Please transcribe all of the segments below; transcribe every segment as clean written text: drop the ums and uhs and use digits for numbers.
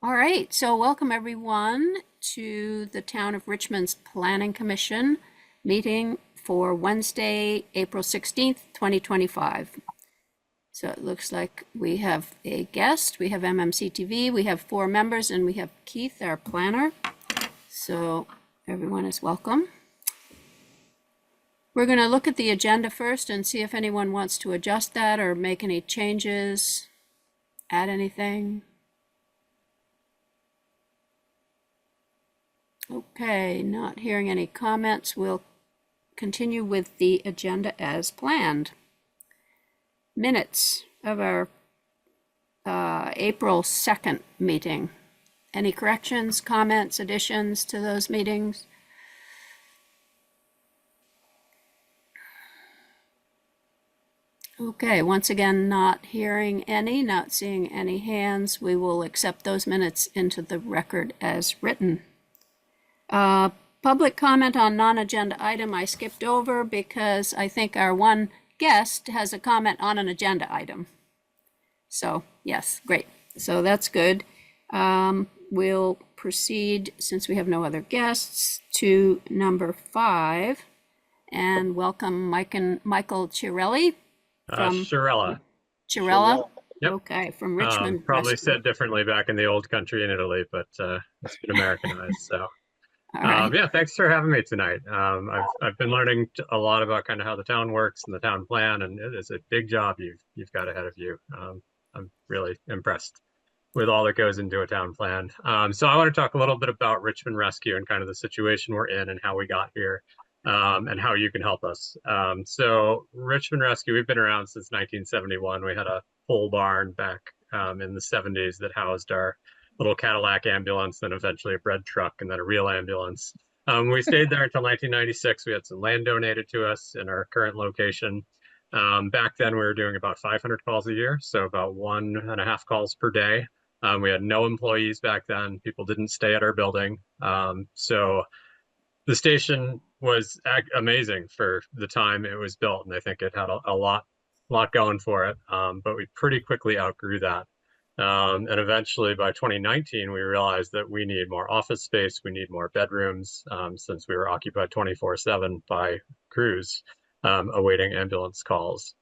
All right, so welcome everyone to the Town of Richmond's Planning Commission meeting for Wednesday, April 16th, 2025. So it looks like we have a guest, we have MMCTV, we have 4 members, and we have Keith, our planner. So everyone is welcome. We're going to look at the agenda first and see if anyone wants to adjust that or make any changes, add anything. Okay, not hearing any comments. We'll continue with the agenda as planned. Minutes of our April 2nd meeting. Any corrections, comments, additions to those meetings? Okay, once again, not hearing any, not seeing any hands. We will accept those minutes into the record as written. Public comment on non-agenda item I skipped over because I think our one guest has a comment on an agenda item. So yes, great. So that's good. We'll proceed, since we have no other guests, to number 5 and welcome Michael Chirelli from Chirella. Yep. Okay, from Richmond. Probably said differently back in the old country in Italy, but it's been Americanized. So All right. yeah, thanks for having me tonight. I've been learning a lot about kind of how the town works and the town plan, and it is a big job you've got ahead of you. I'm really impressed with all that goes into a town plan. So I want to talk a little bit about Richmond Rescue and kind of the situation we're in and how we got here, and how you can help us. So Richmond Rescue, we've been around since 1971. We had a pole barn back in the 70s that housed our little Cadillac ambulance, then eventually a bread truck, and then a real ambulance. We stayed there until 1996. We had some land donated to us in our current location. Back then, we were doing about 500 calls a year, so about 1.5 calls per day. We had no employees back then. People didn't stay at our building. So the station was amazing for the time it was built, and I think it had a lot going for it. But we pretty quickly outgrew that. And eventually by 2019, we realized that we need more office space, we need more bedrooms, since we were occupied 24/7 by crews awaiting ambulance calls.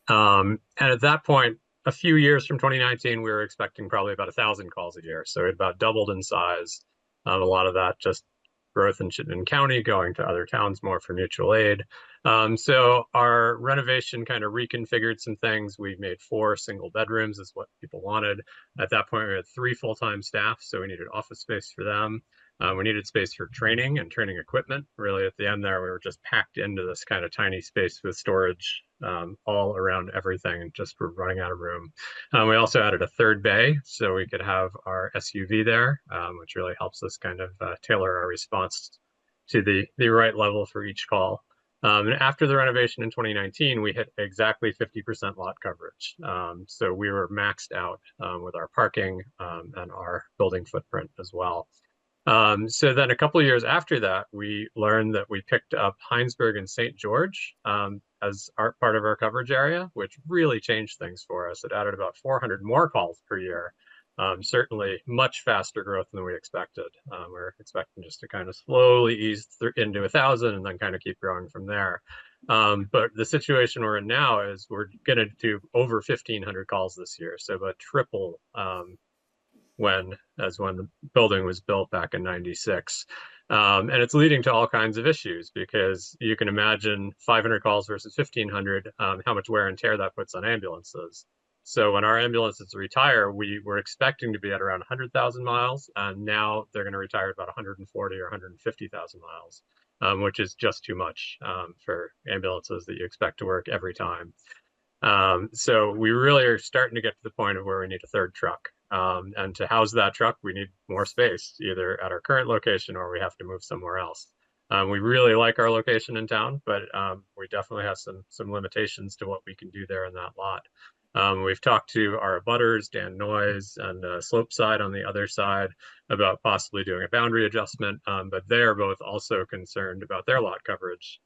And at that point, a few years from 2019, we were expecting probably about 1,000 calls a year. So it about doubled in size. A lot of that just growth in Chittenden County, going to other towns more for mutual aid. So our renovation kind of reconfigured some things. We made 4 single bedrooms is what people wanted. At that point, we had 3 full-time staff, so we needed office space for them. We needed space for training and training equipment. Really, at the end there, we were just packed into this kind of tiny space with storage all around everything, and just were running out of room. We also added a 3rd bay, so we could have our SUV there, which really helps us kind of tailor our response to the right level for each call. And after the renovation in 2019, we hit exactly 50% lot coverage. So we were maxed out with our parking and our building footprint as well. So then a couple of years after that, we learned that we picked up Heinsberg and St. George as part of our coverage area, which really changed things for us. It added about 400 more calls per year. Certainly much faster growth than we expected. We're expecting just to kind of slowly ease into 1,000 and then kind of keep growing from there. But the situation we're in now is we're going to do over 1,500 calls this year, so about triple when the building was built back in 96. And it's leading to all kinds of issues, because you can imagine 500 calls versus 1,500, how much wear and tear that puts on ambulances. So when our ambulances retire, we were expecting to be at around 100,000 miles, and now they're going to retire at about 140 or 150,000 miles, which is just too much for ambulances that you expect to work every time. So we really are starting to get to the point of where we need a 3rd truck. And to house that truck, we need more space, either at our current location or we have to move somewhere else. We really like our location in town, but we definitely have some limitations to what we can do there in that lot. We've talked to our abutters, Dan Noyes and Slopeside on the other side, about possibly doing a boundary adjustment, but they are both also concerned about their lot coverage.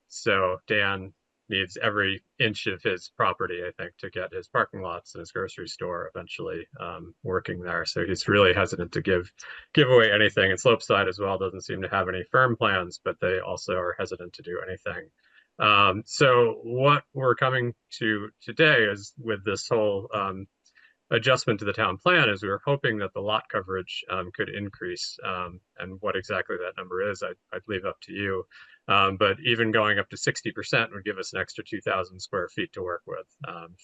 So Dan needs every inch of his property, I think, to get his parking lots and his grocery store eventually working there. So he's really hesitant to give away anything. And Slopeside as well doesn't seem to have any firm plans, but they also are hesitant to do anything. So what we're coming to today is with this whole adjustment to the town plan is we were hoping that the lot coverage could increase. And what exactly that number is, I'd leave up to you. But even going up to 60% would give us an extra 2,000 square feet to work with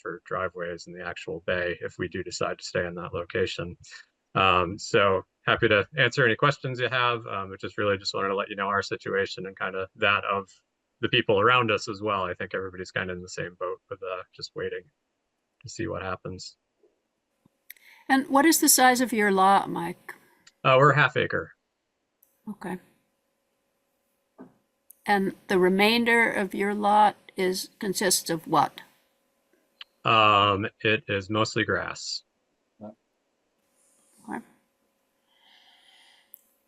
for driveways in the actual bay if we do decide to stay in that location. So happy to answer any questions you have, but just really just wanted to let you know our situation and kind of that of the people around us as well. I think everybody's kind of in the same boat with just waiting to see what happens. And what is the size of your lot, Mike? We're a half acre. Okay. And the remainder of your lot consists of what? It is mostly grass. Okay.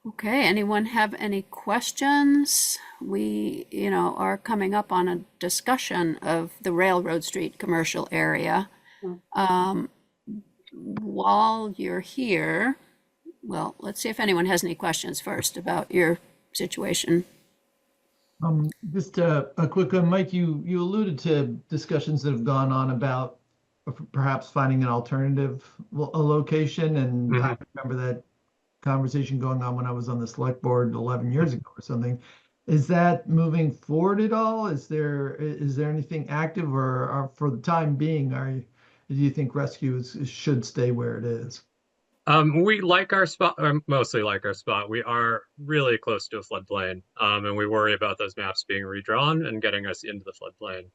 Okay, anyone have any questions? We, are coming up on a discussion of the Railroad Street commercial area. While you're here, well, let's see if anyone has any questions first about your situation. Just a quick one, Mike, you alluded to discussions that have gone on about perhaps finding an alternative location. And I remember that conversation going on when I was on the select board 11 years ago or something. Is that moving forward at all? Is there anything active, or for the time being, do you think rescue should stay where it is? We like our spot, or mostly like our spot. We are really close to a floodplain, and we worry about those maps being redrawn and getting us into the floodplain,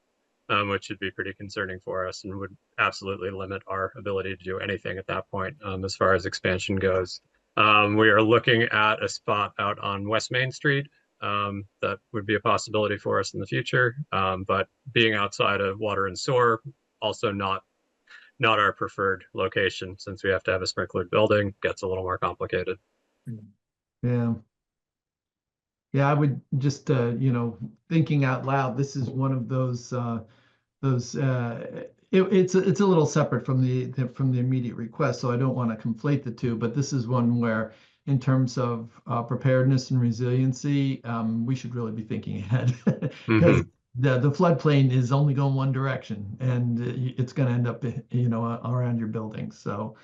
which should be pretty concerning for us and would absolutely limit our ability to do anything at that point as far as expansion goes. We are looking at a spot out on West Main Street that would be a possibility for us in the future, but being outside of water and sewer, also not our preferred location, since we have to have a sprinklered building. Gets a little more complicated. Yeah. Yeah, I would just, thinking out loud, this is one of those, it's a little separate from the immediate request, so I don't want to conflate the two, but this is one where, in terms of preparedness and resiliency, we should really be thinking ahead, because the floodplain is only going one direction, and it's going to end up, around your building. So,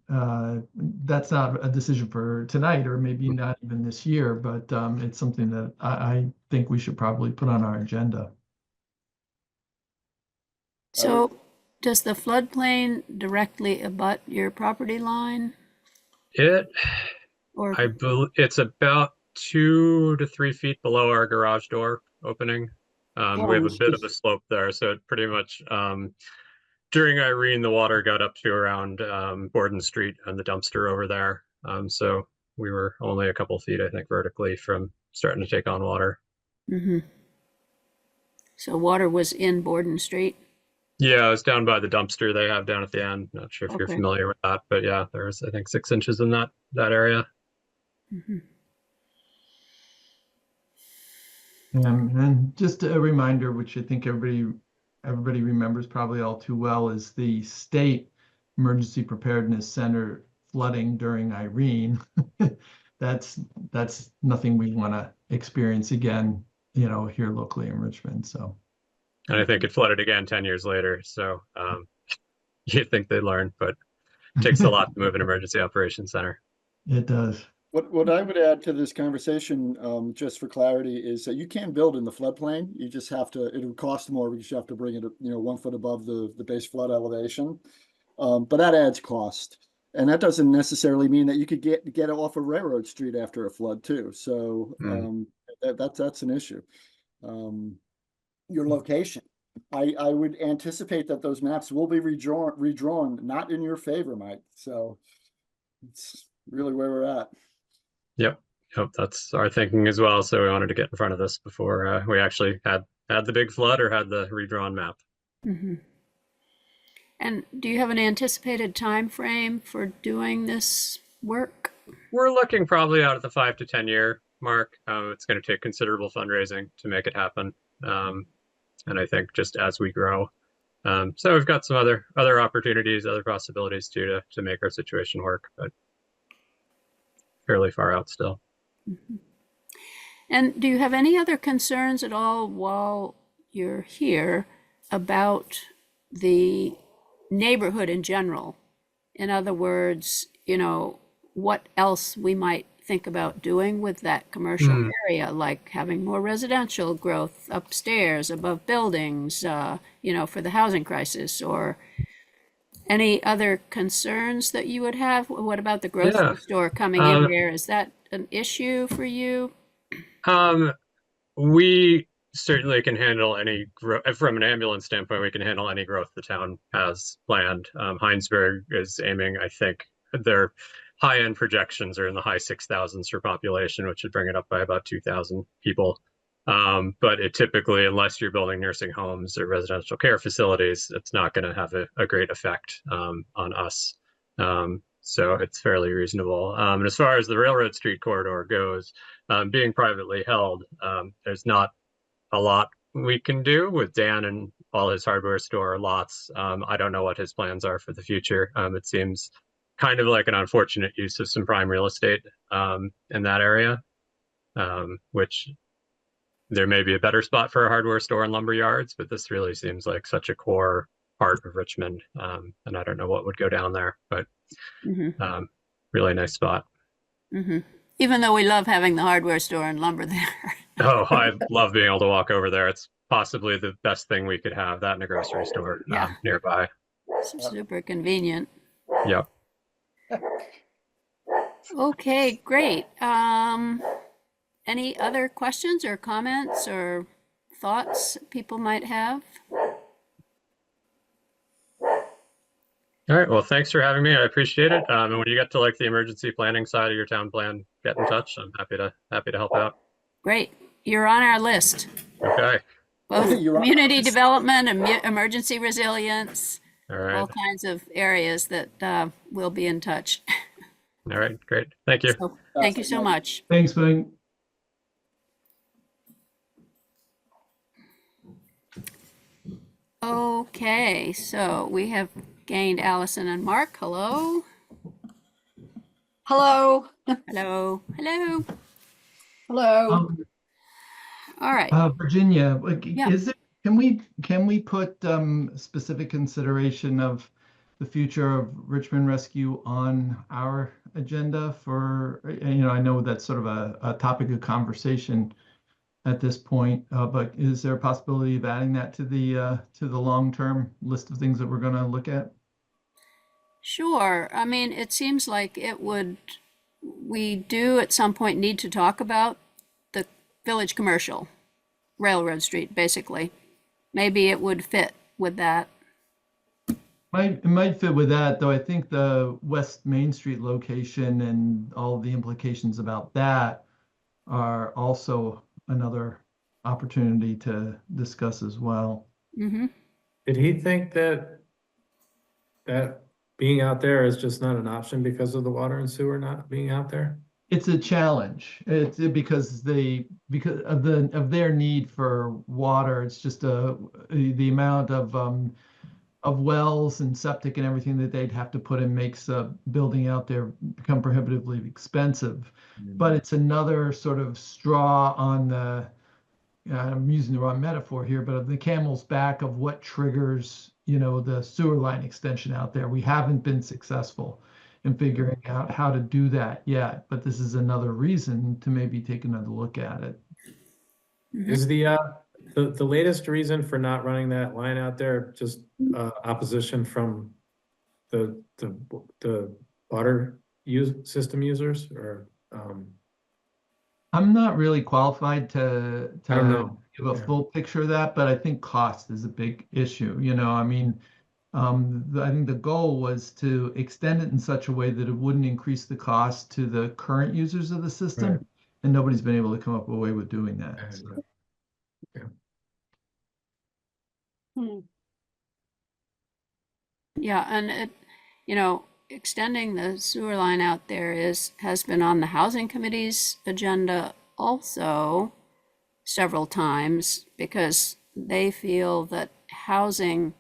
that's not a decision for tonight, or maybe not even this year, but it's something that I think we should probably put on our agenda. So, does the floodplain directly abut your property line? I believe it's about 2 to 3 feet below our garage door opening. We have a bit of a slope there, so it pretty much during Irene, the water got up to around Borden Street and the dumpster over there. So we were only a couple feet, I think, vertically from starting to take on water. So water was in Borden Street? Yeah, it was down by the dumpster they have down at the end. Not sure if you're familiar with that, but yeah, there's, I think, 6 inches in that area. And just a reminder, which I think everybody remembers probably all too well, is the State Emergency Preparedness Center flooding during Irene. That's nothing we want to experience again, here locally in Richmond. So, and I think it flooded again 10 years later. So you'd think they'd learn, but it takes a lot to move an emergency operations center. It does. What I would add to this conversation, just for clarity, is that you can build in the floodplain. You just have to, it would cost more because you have to bring it, 1 foot above the base flood elevation. But that adds cost. And that doesn't necessarily mean that you could get off of Railroad Street after a flood too. So that's an issue. Your location. I would anticipate that those maps will be redrawn, not in your favor, Mike. So it's really where we're at. Yep, that's our thinking as well. So we wanted to get in front of this before we actually had the big flood or had the redrawn map. And do you have an anticipated time frame for doing this work? We're looking probably out at the 5 to 10 year mark. It's going to take considerable fundraising to make it happen. And I think just as we grow, so we've got some other opportunities, other possibilities too to make our situation work, but fairly far out still. And do you have any other concerns at all while you're here about the neighborhood in general? In other words, you know, what else we might think about doing with that commercial area, like having more residential growth upstairs above buildings, you know, for the housing crisis, or any other concerns that you would have? What about the grocery store coming in there? Is that an issue for you? We certainly can handle any growth from an ambulance standpoint. We can handle any growth the town has planned. Heinsberg is aiming, I think, their high-end projections are in the high 6,000s for population, which would bring it up by about 2,000 people. But it typically, unless you're building nursing homes or residential care facilities, it's not going to have a great effect on us. So it's fairly reasonable. And as far as the Railroad Street corridor goes, being privately held, there's not a lot we can do with Dan and all his hardware store lots. I don't know what his plans are for the future. It seems kind of like an unfortunate use of some prime real estate in that area, which there may be a better spot for a hardware store and lumber yards, but this really seems like such a core part of Richmond. And I don't know what would go down there, but really nice spot. Even though we love having the hardware store and lumber there. Oh, I love being able to walk over there. It's possibly the best thing we could have, that in a grocery store nearby. Super convenient. Yep. Okay, great. Any other questions or comments or thoughts people might have? All right. Well, thanks for having me. I appreciate it. And when you get to like the emergency planning side of your town plan, get in touch. I'm happy to help out. Great. You're on our list. Okay. Both You're on our community list. development and emergency resilience, All right. all kinds of areas that we'll be in touch. All right. Great. Thank you. So, thank you so much. Thanks, Mike. Okay, so we have gained Allison and Mark. Hello. Hello. Hello. Hello. Hello. All right. Virginia, Yeah. is it, can we put specific consideration of the future of Richmond Rescue on our agenda for, you know, I know that's sort of a topic of conversation at this point, but is there a possibility of adding that to the long-term list of things that we're going to look at? Sure. I mean, it seems like we do at some point need to talk about the village commercial, Railroad Street, basically. Maybe it would fit with that. It might fit with that, though I think the West Main Street location and all of the implications about that are also another opportunity to discuss as well. Mm-hmm. Did he think that being out there is just not an option because of the water and sewer not being out there? It's a challenge. It's because of their need for water. It's just the amount of wells and septic and everything that they'd have to put in makes building out there become prohibitively expensive. But it's another sort of straw on the, I'm using the wrong metaphor here, but of the camel's back of what triggers, you know, the sewer line extension out there. We haven't been successful in figuring out how to do that yet, but this is another reason to maybe take another look at it. Is the latest reason for not running that line out there just opposition from the water system users, or I'm not really qualified to I don't know. give a full picture of that, but I think cost is a big issue. You know, I mean, I think the goal was to extend it in such a way that it wouldn't increase the cost to the current users of the system, Right. and nobody's been able to come up with a way with doing that. So. Yeah, and you know, extending the sewer line out there has been on the housing committee's agenda also several times, because they feel that housing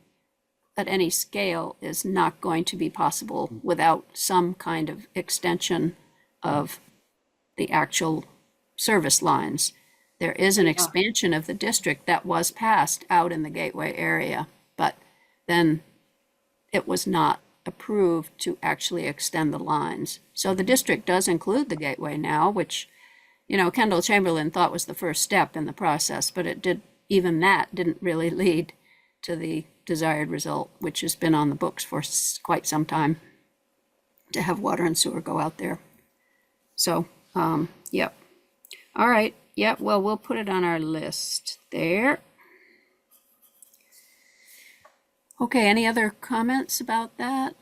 at any scale is not going to be possible without some kind of extension of the actual service lines. There is an expansion of the district that was passed out in the Gateway area, but then it was not approved to actually extend the lines. So the district does include the Gateway now, which, you know, Kendall Chamberlain thought was the first step in the process, but it did, even that didn't really lead to the desired result, which has been on the books for quite some time, to have water and sewer go out there. So, yep. All right. Yep. Well, we'll put it on our list there. Okay. Any other comments about that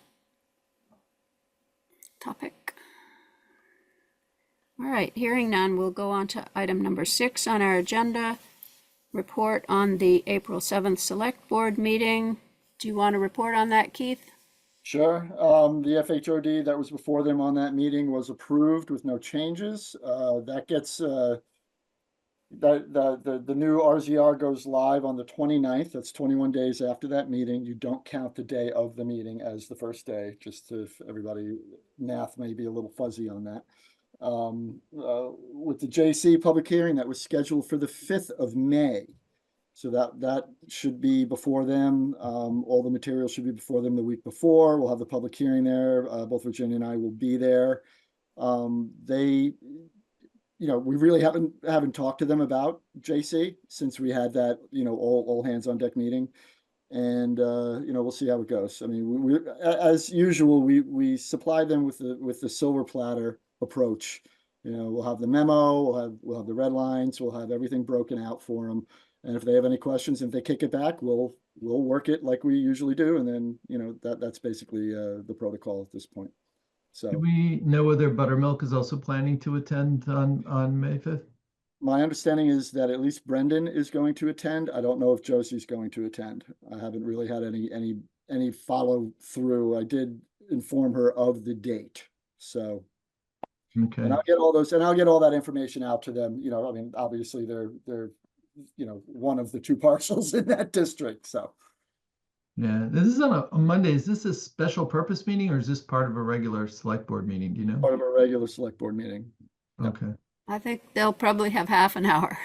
topic? All right. Hearing none, we'll go on to item number 6 on our agenda. Report on the April 7th Select Board meeting. Do you want to report on that, Keith? Sure. The FHOD that was before them on that meeting was approved with no changes. That gets the new RZR goes live on the 29th. That's 21 days after that meeting. You don't count the day of the meeting as the first day, just to, if everybody, math may be a little fuzzy on that. With the JC public hearing that was scheduled for the 5th of May. So that should be before them. All the material should be before them the week before. We'll have the public hearing there. Both Virginia and I will be there. They, you know, we really haven't talked to them about JC since we had that, you know, all hands on deck meeting. And you know, we'll see how it goes. I mean, we as usual, we supply them with the silver platter approach. You know, we'll have the memo, we'll have the red lines, we'll have everything broken out for them. And if they have any questions, if they kick it back, we'll work it like we usually do. And then, you know, that's basically the protocol at this point. So Do we know whether Buttermilk is also planning to attend on May 5th? my understanding is that at least Brendan is going to attend. I don't know if Josie's going to attend. I haven't really had any follow through. I did inform her of the date. So Okay. and I'll get all those, and I'll get all that information out to them. You know, I mean, obviously they're you know, one of the 2 parcels in that district. So Yeah, this is on a Monday. Is this a special purpose meeting or is this part of a regular select board meeting? Do you know? part of a regular select board meeting. Okay. I think they'll probably have half an hour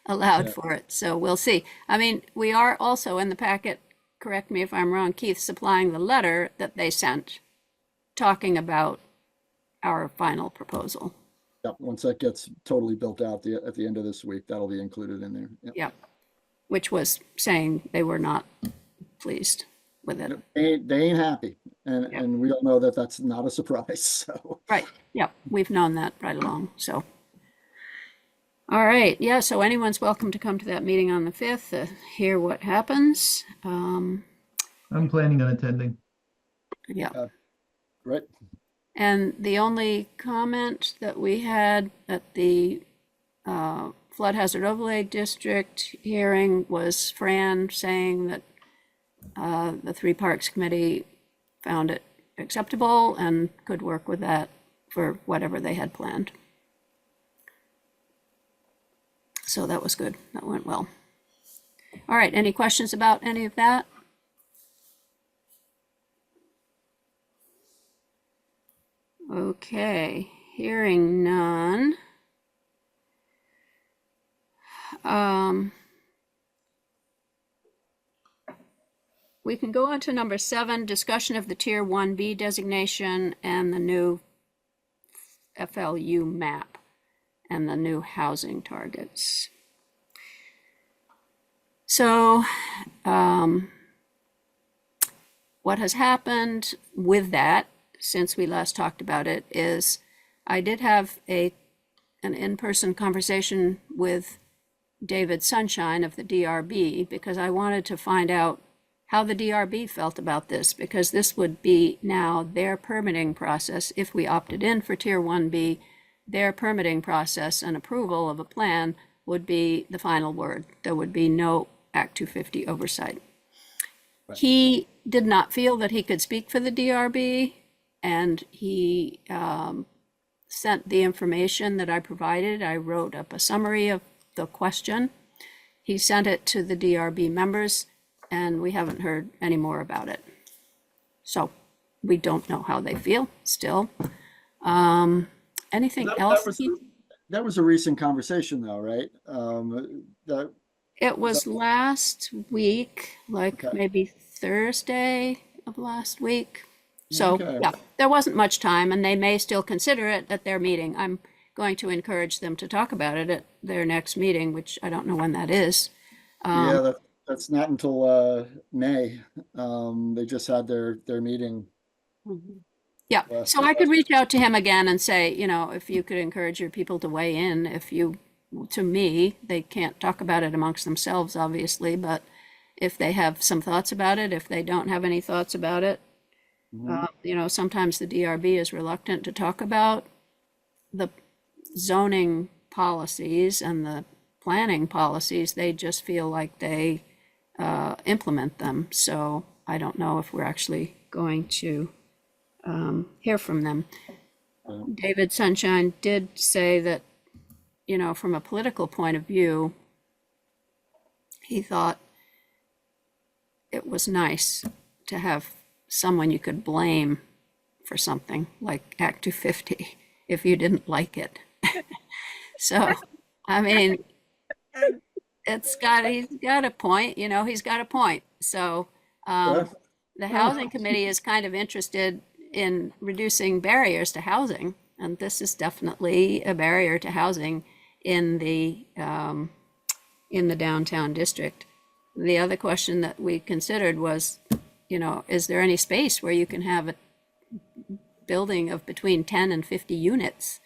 allowed Yeah. for it. So we'll see. I mean, we are also in the packet, correct me if I'm wrong, Keith, supplying the letter that they sent talking about our final proposal. Yep, once that gets totally built out at the end of this week, that'll be included in there. Yep. Yep. Which was saying they were not pleased with it. They ain't happy, and Yep. and we all know that that's not a surprise. So Right. Yep. We've known that right along. So, all right. Yeah. So anyone's welcome to come to that meeting on the 5th to hear what happens. I'm planning on attending. Yeah. right. And the only comment that we had at the Flood Hazard Overlay District hearing was Fran saying that the 3 Parks Committee found it acceptable and could work with that for whatever they had planned. So that was good. That went well. All right. Any questions about any of that? Okay, hearing none. We can go on to number 7, discussion of the Tier 1B designation and the new FLU map and the new housing targets. So, what has happened with that since we last talked about it is I did have an in-person conversation with David Sunshine of the DRB because I wanted to find out how the DRB felt about this, because this would be now their permitting process. If we opted in for Tier 1B, their permitting process and approval of a plan would be the final word. There would be no Act 250 oversight. Right. He did not feel that he could speak for the DRB, and he sent the information that I provided. I wrote up a summary of the question, he sent it to the DRB members, and we haven't heard any more about it. So we don't know how they feel still. Anything else? That was a recent conversation though, right? That It was last week, like Okay. maybe Thursday of last week. So, Okay. yeah, there wasn't much time, and they may still consider it at their meeting. I'm going to encourage them to talk about it at their next meeting, which I don't know when that is. Yeah, that's not until May. They just had their meeting. Yeah, Last- so I could reach out to him again and say, you know, if you could encourage your people to weigh in, to me, they can't talk about it amongst themselves, obviously, but if they have some thoughts about it, if they don't have any thoughts about it, you know, sometimes the DRB is reluctant to talk about the zoning policies and the planning policies. They just feel like they implement them. So I don't know if we're actually going to hear from them. David Sunshine did say that, you know, from a political point of view, he thought it was nice to have someone you could blame for something like Act 250 if you didn't like it. So, I mean, he's got a point, you know, he's got a point. So, the Housing Committee is kind of interested in reducing barriers to housing, and this is definitely a barrier to housing in the downtown district. The other question that we considered was, you know, is there any space where you can have a building of between 10 and 50 units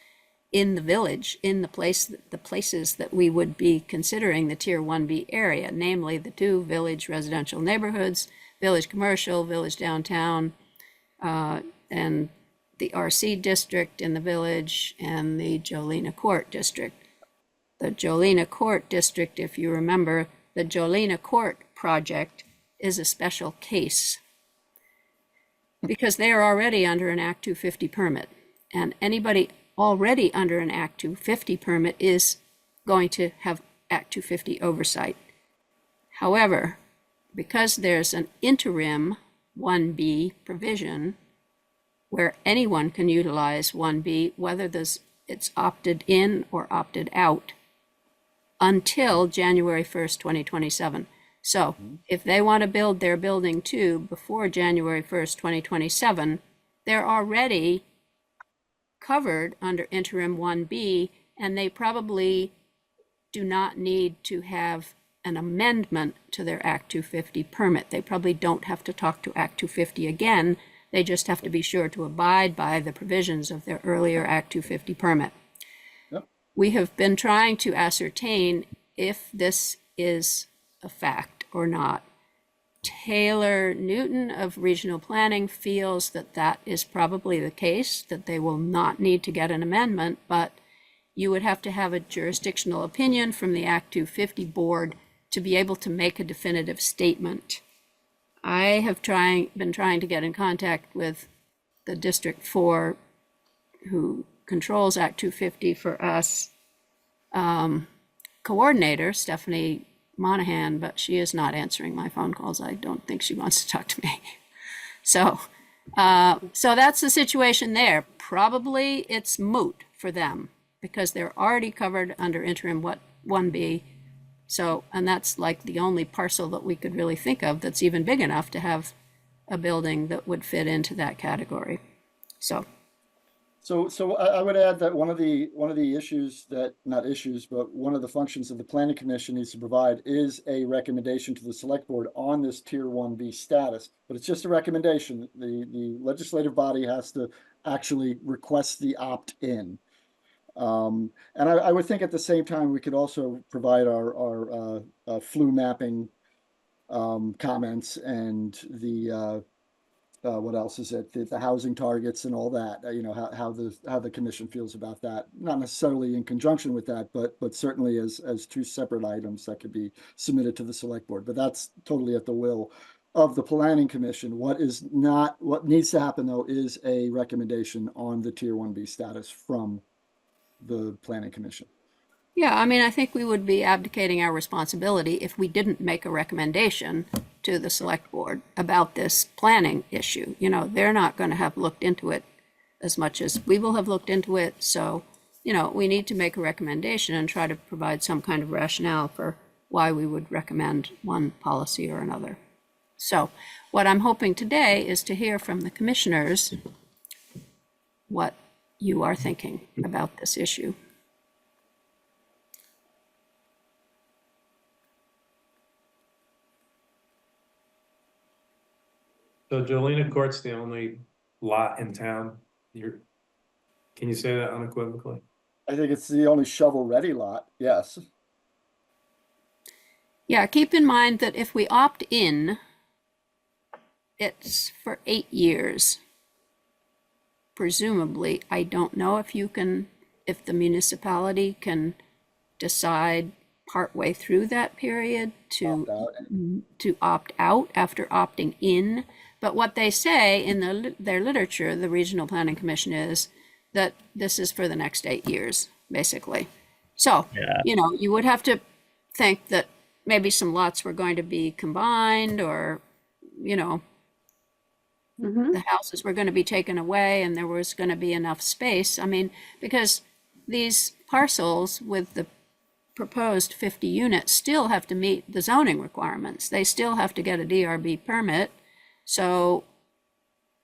in the village, in the places that we would be considering the Tier 1B area, namely the 2 village residential neighborhoods, village commercial, village downtown, and the RC district in the village, and the Jolena Court district. The Jolena Court district, if you remember, the Jolena Court project is a special case because they are already under an Act 250 permit, and anybody already under an Act 250 permit is going to have Act 250 oversight. However, because there's an interim 1B provision where anyone can utilize 1B, whether it's opted in or opted out, until January 1st, 2027. So if they want to build their building 2 before January 1st, 2027, they're already covered under interim 1B, and they probably do not need to have an amendment to their Act 250 permit. They probably don't have to talk to Act 250 again. They just have to be sure to abide by the provisions of their earlier Act 250 permit. Yep. We have been trying to ascertain if this is a fact or not. Taylor Newton of Regional Planning feels that that is probably the case, that they will not need to get an amendment, but you would have to have a jurisdictional opinion from the Act 250 board to be able to make a definitive statement. I have been trying to get in contact with the District 4 who controls Act 250 for us, coordinator, Stephanie Monahan, but she is not answering my phone calls. I don't think she wants to talk to me. So that's the situation there. Probably it's moot for them because they're already covered under interim 1B. So, and that's like the only parcel that we could really think of that's even big enough to have a building that would fit into that category. So I would add that one of the issues that, not issues, but one of the functions that the Planning Commission needs to provide is a recommendation to the Select Board on this Tier 1B status. But it's just a recommendation. The legislative body has to actually request the opt-in. And I would think at the same time, we could also provide our flu mapping comments and the what else is it? The housing targets and all that. You know, how the commission feels about that. Not necessarily in conjunction with that, but certainly as 2 separate items that could be submitted to the Select Board. But that's totally at the will of the Planning Commission. What needs to happen though is a recommendation on the Tier 1B status from the Planning Commission. Yeah, I mean, I think we would be abdicating our responsibility if we didn't make a recommendation to the select board about this planning issue. You know, they're not going to have looked into it as much as we will have looked into it. So, you know, we need to make a recommendation and try to provide some kind of rationale for why we would recommend one policy or another. So what I'm hoping today is to hear from the commissioners what you are thinking about this issue. So Jolena Court's the only lot in town. Can you say that unequivocally? I think it's the only shovel-ready lot, yes. Yeah, keep in mind that if we opt in, it's for 8 years. Presumably, I don't know if if the municipality can decide partway through that period to opt out after opting in. But what they say in their literature, the Regional Planning Commission, is that this is for the next 8 years, basically. So, Yeah. you know, you would have to think that maybe some lots were going to be combined, or, you know, the houses were going to be taken away and there was going to be enough space. I mean, because these parcels with the proposed 50 units still have to meet the zoning requirements. They still have to get a DRB permit. So,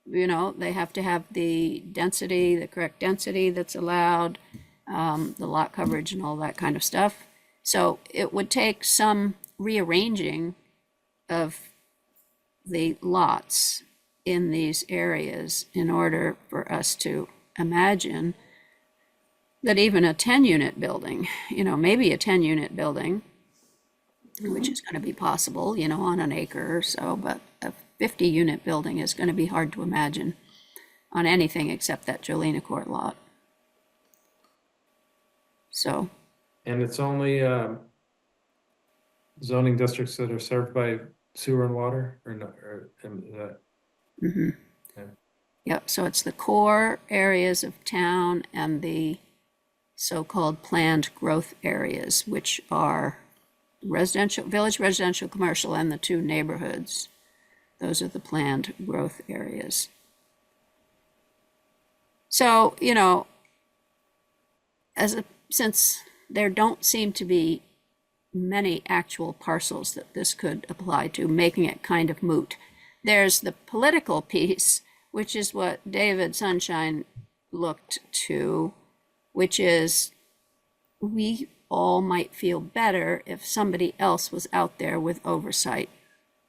you know, they have to have the density, the correct density that's allowed, the lot coverage and all that kind of stuff. So it would take some rearranging of the lots in these areas in order for us to imagine that even a 10-unit building, you know, maybe a 10-unit building, which is going to be possible, you know, on an acre or so, but a 50-unit building is going to be hard to imagine on anything except that Jolena Court lot. So. And it's only zoning districts that are served by sewer and water, or not? Mm-hmm. Yeah. Yep, so it's the core areas of town and the so-called planned growth areas, which are residential, village residential, commercial, and the 2 neighborhoods. Those are the planned growth areas. So, you know, since there don't seem to be many actual parcels that this could apply to, making it kind of moot. There's the political piece, which is what David Sunshine looked to, which is we all might feel better if somebody else was out there with oversight,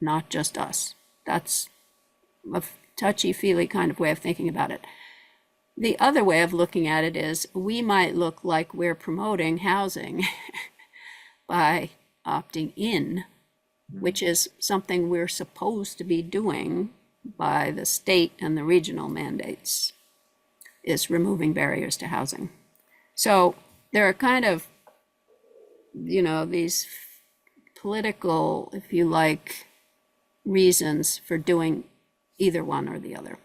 not just us. That's a touchy-feely kind of way of thinking about it. The other way of looking at it is we might look like we're promoting housing by opting in, which is something we're supposed to be doing by the state and the regional mandates, is removing barriers to housing. So there are kind of, you know, these political, if you like, reasons for doing either one or the other.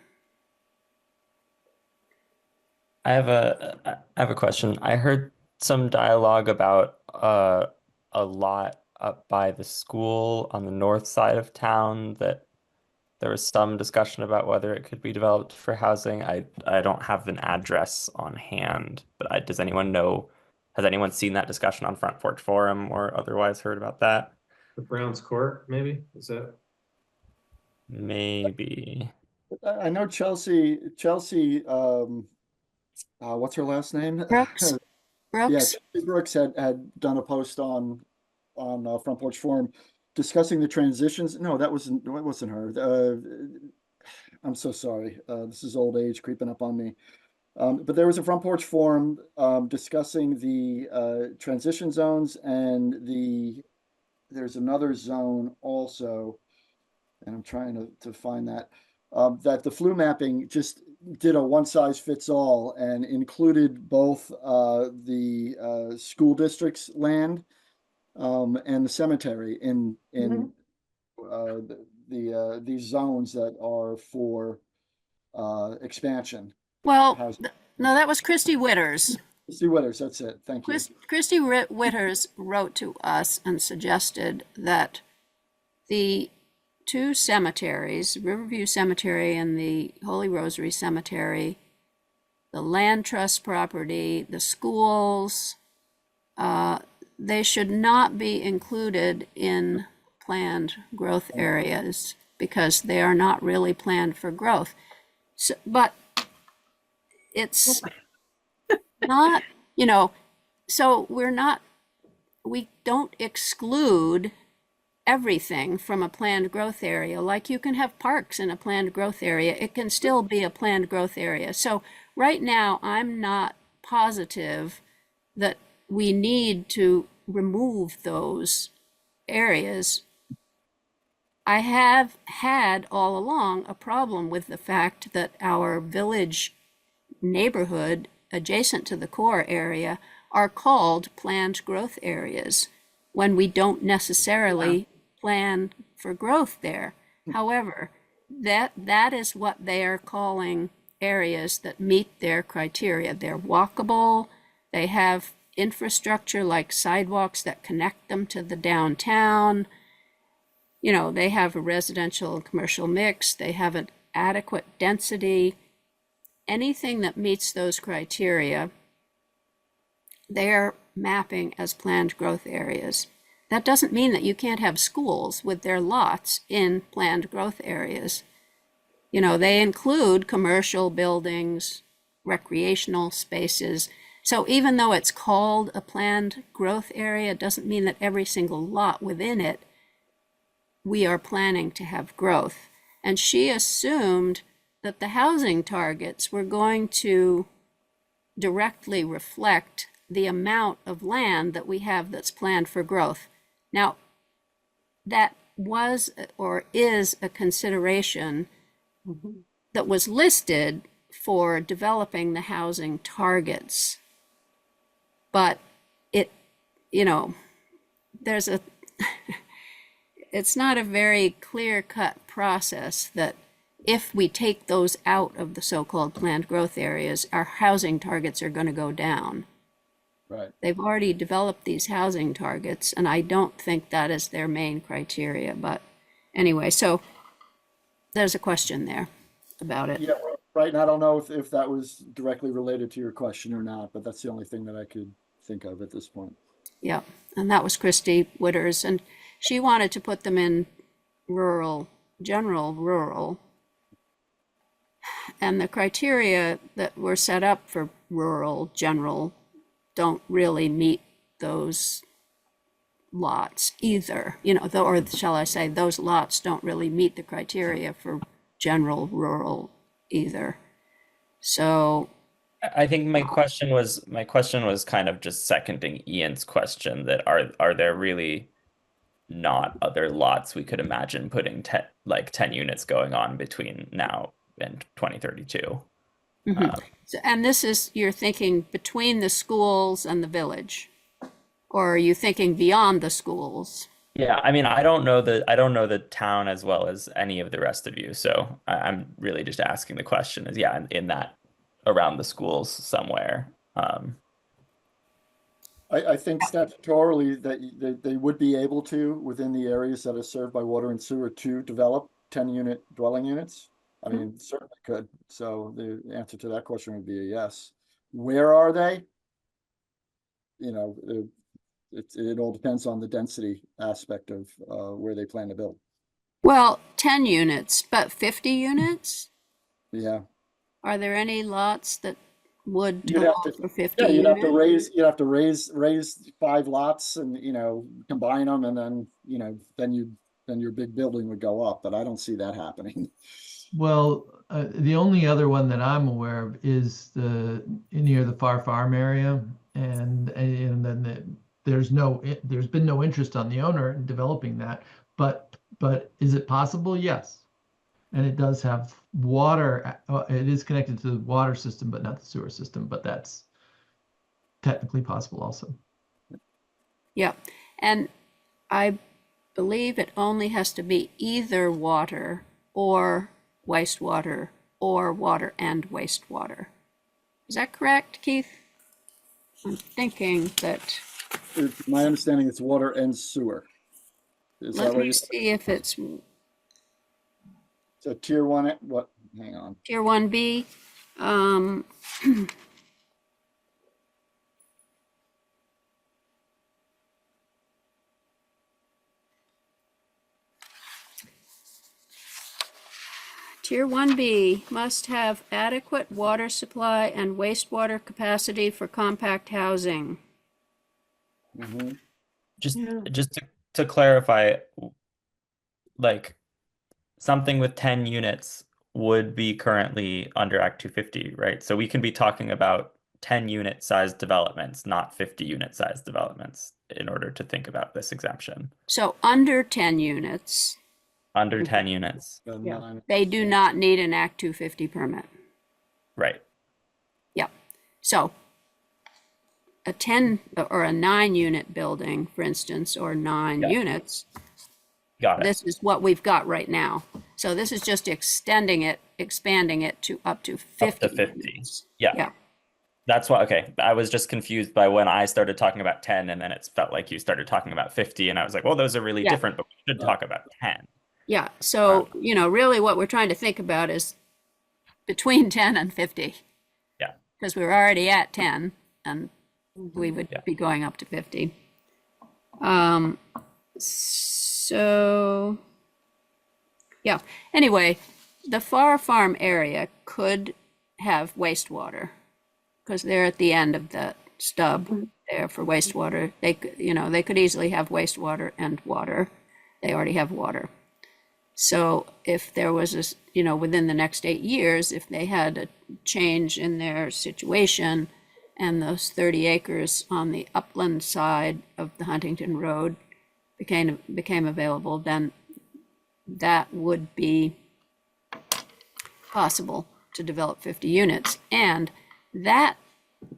I have a question. I heard some dialogue about a lot up by the school on the north side of town that there was some discussion about whether it could be developed for housing. I don't have an address on hand, but does anyone know? Has anyone seen that discussion on Front Porch Forum or otherwise heard about that? The Browns Court, maybe? Is that? Maybe. I know Chelsea, what's her last name? Brooks? Yeah, Brooks? Chelsea Brooks had done a post on Front Porch Forum discussing the transitions. No, that wasn't her. I'm so sorry. This is old age creeping up on me. But there was a Front Porch Forum discussing the transition zones, and there's another zone also, and I'm trying to find that the flu mapping just did a one-size-fits-all and included both the school district's land and the cemetery in these zones that are for expansion. Well, Housing. no, that was Christy Witters. Christy Winters, that's it. Thank you. Christy Witters wrote to us and suggested that the two cemeteries, Riverview Cemetery and the Holy Rosary Cemetery, the land trust property, the schools, they should not be included in planned growth areas because they are not really planned for growth. So, but it's not, so we don't exclude everything from a planned growth area. Like you can have parks in a planned growth area. It can still be a planned growth area. So right now, I'm not positive that we need to remove those areas. I have had all along a problem with the fact that our village neighborhood adjacent to the core area are called planned growth areas when we don't necessarily plan for growth there. However, that is what they are calling areas that meet their criteria. They're walkable, they have infrastructure like sidewalks that connect them to the downtown. They have a residential and commercial mix, they have an adequate density. Anything that meets those criteria, they're mapping as planned growth areas. That doesn't mean that you can't have schools with their lots in planned growth areas. They include commercial buildings, recreational spaces. So even though it's called a planned growth area, it doesn't mean that every single lot within it, we are planning to have growth. And she assumed that the housing targets were going to directly reflect the amount of land that we have that's planned for growth. Now, that was or is a consideration that was listed for developing the housing targets. But there's it's not a very clear-cut process that if we take those out of the so-called planned growth areas, our housing targets are going to go down. Right. They've already developed these housing targets, and I don't think that is their main criteria. But anyway, so there's a question there about it. Yeah, right. And I don't know if that was directly related to your question or not, but that's the only thing that I could think of at this point. Yeah, and that was Christy Witters, and she wanted to put them in general rural. And the criteria that were set up for rural general don't really meet those lots either, or shall I say, those lots don't really meet the criteria for general rural either. So I think my question was kind of just seconding Ian's question that are there really not other lots we could imagine putting 10 units going on between now and 2032? So, and this is, you're thinking between the schools and the village, or are you thinking beyond the schools? Yeah, I mean, I don't know the town as well as any of the rest of you, so I'm really just asking the question is, yeah, in that around the schools somewhere. I think statutorily that they would be able to, within the areas that are served by water and sewer, to develop 10-unit dwelling units. I mean, certainly could. So the answer to that question would be a yes. Where are they? It all depends on the density aspect of where they plan to build. Well, 10 units, but 50 units? Yeah. Are there any lots that would You'd have total to, for 50 yeah, you'd have to units? raise 5 lots and, combine them, and then, then your big building would go up, but I don't see that happening. Well, the only other one that I'm aware of is near the Far Farm area, and then there's been no interest on the owner in developing that, but is it possible? Yes. And it does have water, it is connected to the water system, but not the sewer system, but that's technically possible also. Yeah, and I believe it only has to be either water or wastewater, or water and wastewater. Is that correct, Keith? I'm thinking that, My understanding it's water and sewer. Is that let what me you, see if it's so tier one, what, hang on. Tier 1B. Tier 1B must have adequate water supply and wastewater capacity for compact housing. Mhm. Just Yeah. just to clarify, like something with 10 units would be currently under Act 250, right? So we can be talking about 10 unit size developments, not 50 unit size developments in order to think about this exemption. So under 10 units, Under 10 units, Yeah. 9. they do not need an Act 250 permit. right? Yep. So a 10 or a 9 unit building, for instance, or 9 Yeah. units, Got it. this is what we've got right now. So this is just extending it, expanding it to up to 50 Up to 50. units. Yeah. Yeah. That's why, okay. I was just confused by when I started talking about 10 and then it felt like you started talking about 50 and I was like, well, those are really Yeah. different, but we should talk about 10. Yeah. So, you know, really what we're trying to think about is between 10 and 50. Yeah. Because we're already at 10 and we would Yeah. be going up to 50. So, yeah. Anyway, the Far Farm area could have wastewater because they're at the end of the stub there for wastewater. They could, you know, they could easily have wastewater and water. They already have water. So if there was a, you know, within the next 8 years, if they had a change in their situation and those 30 acres on the upland side of the Huntington Road became available, then that would be possible to develop 50 units. And that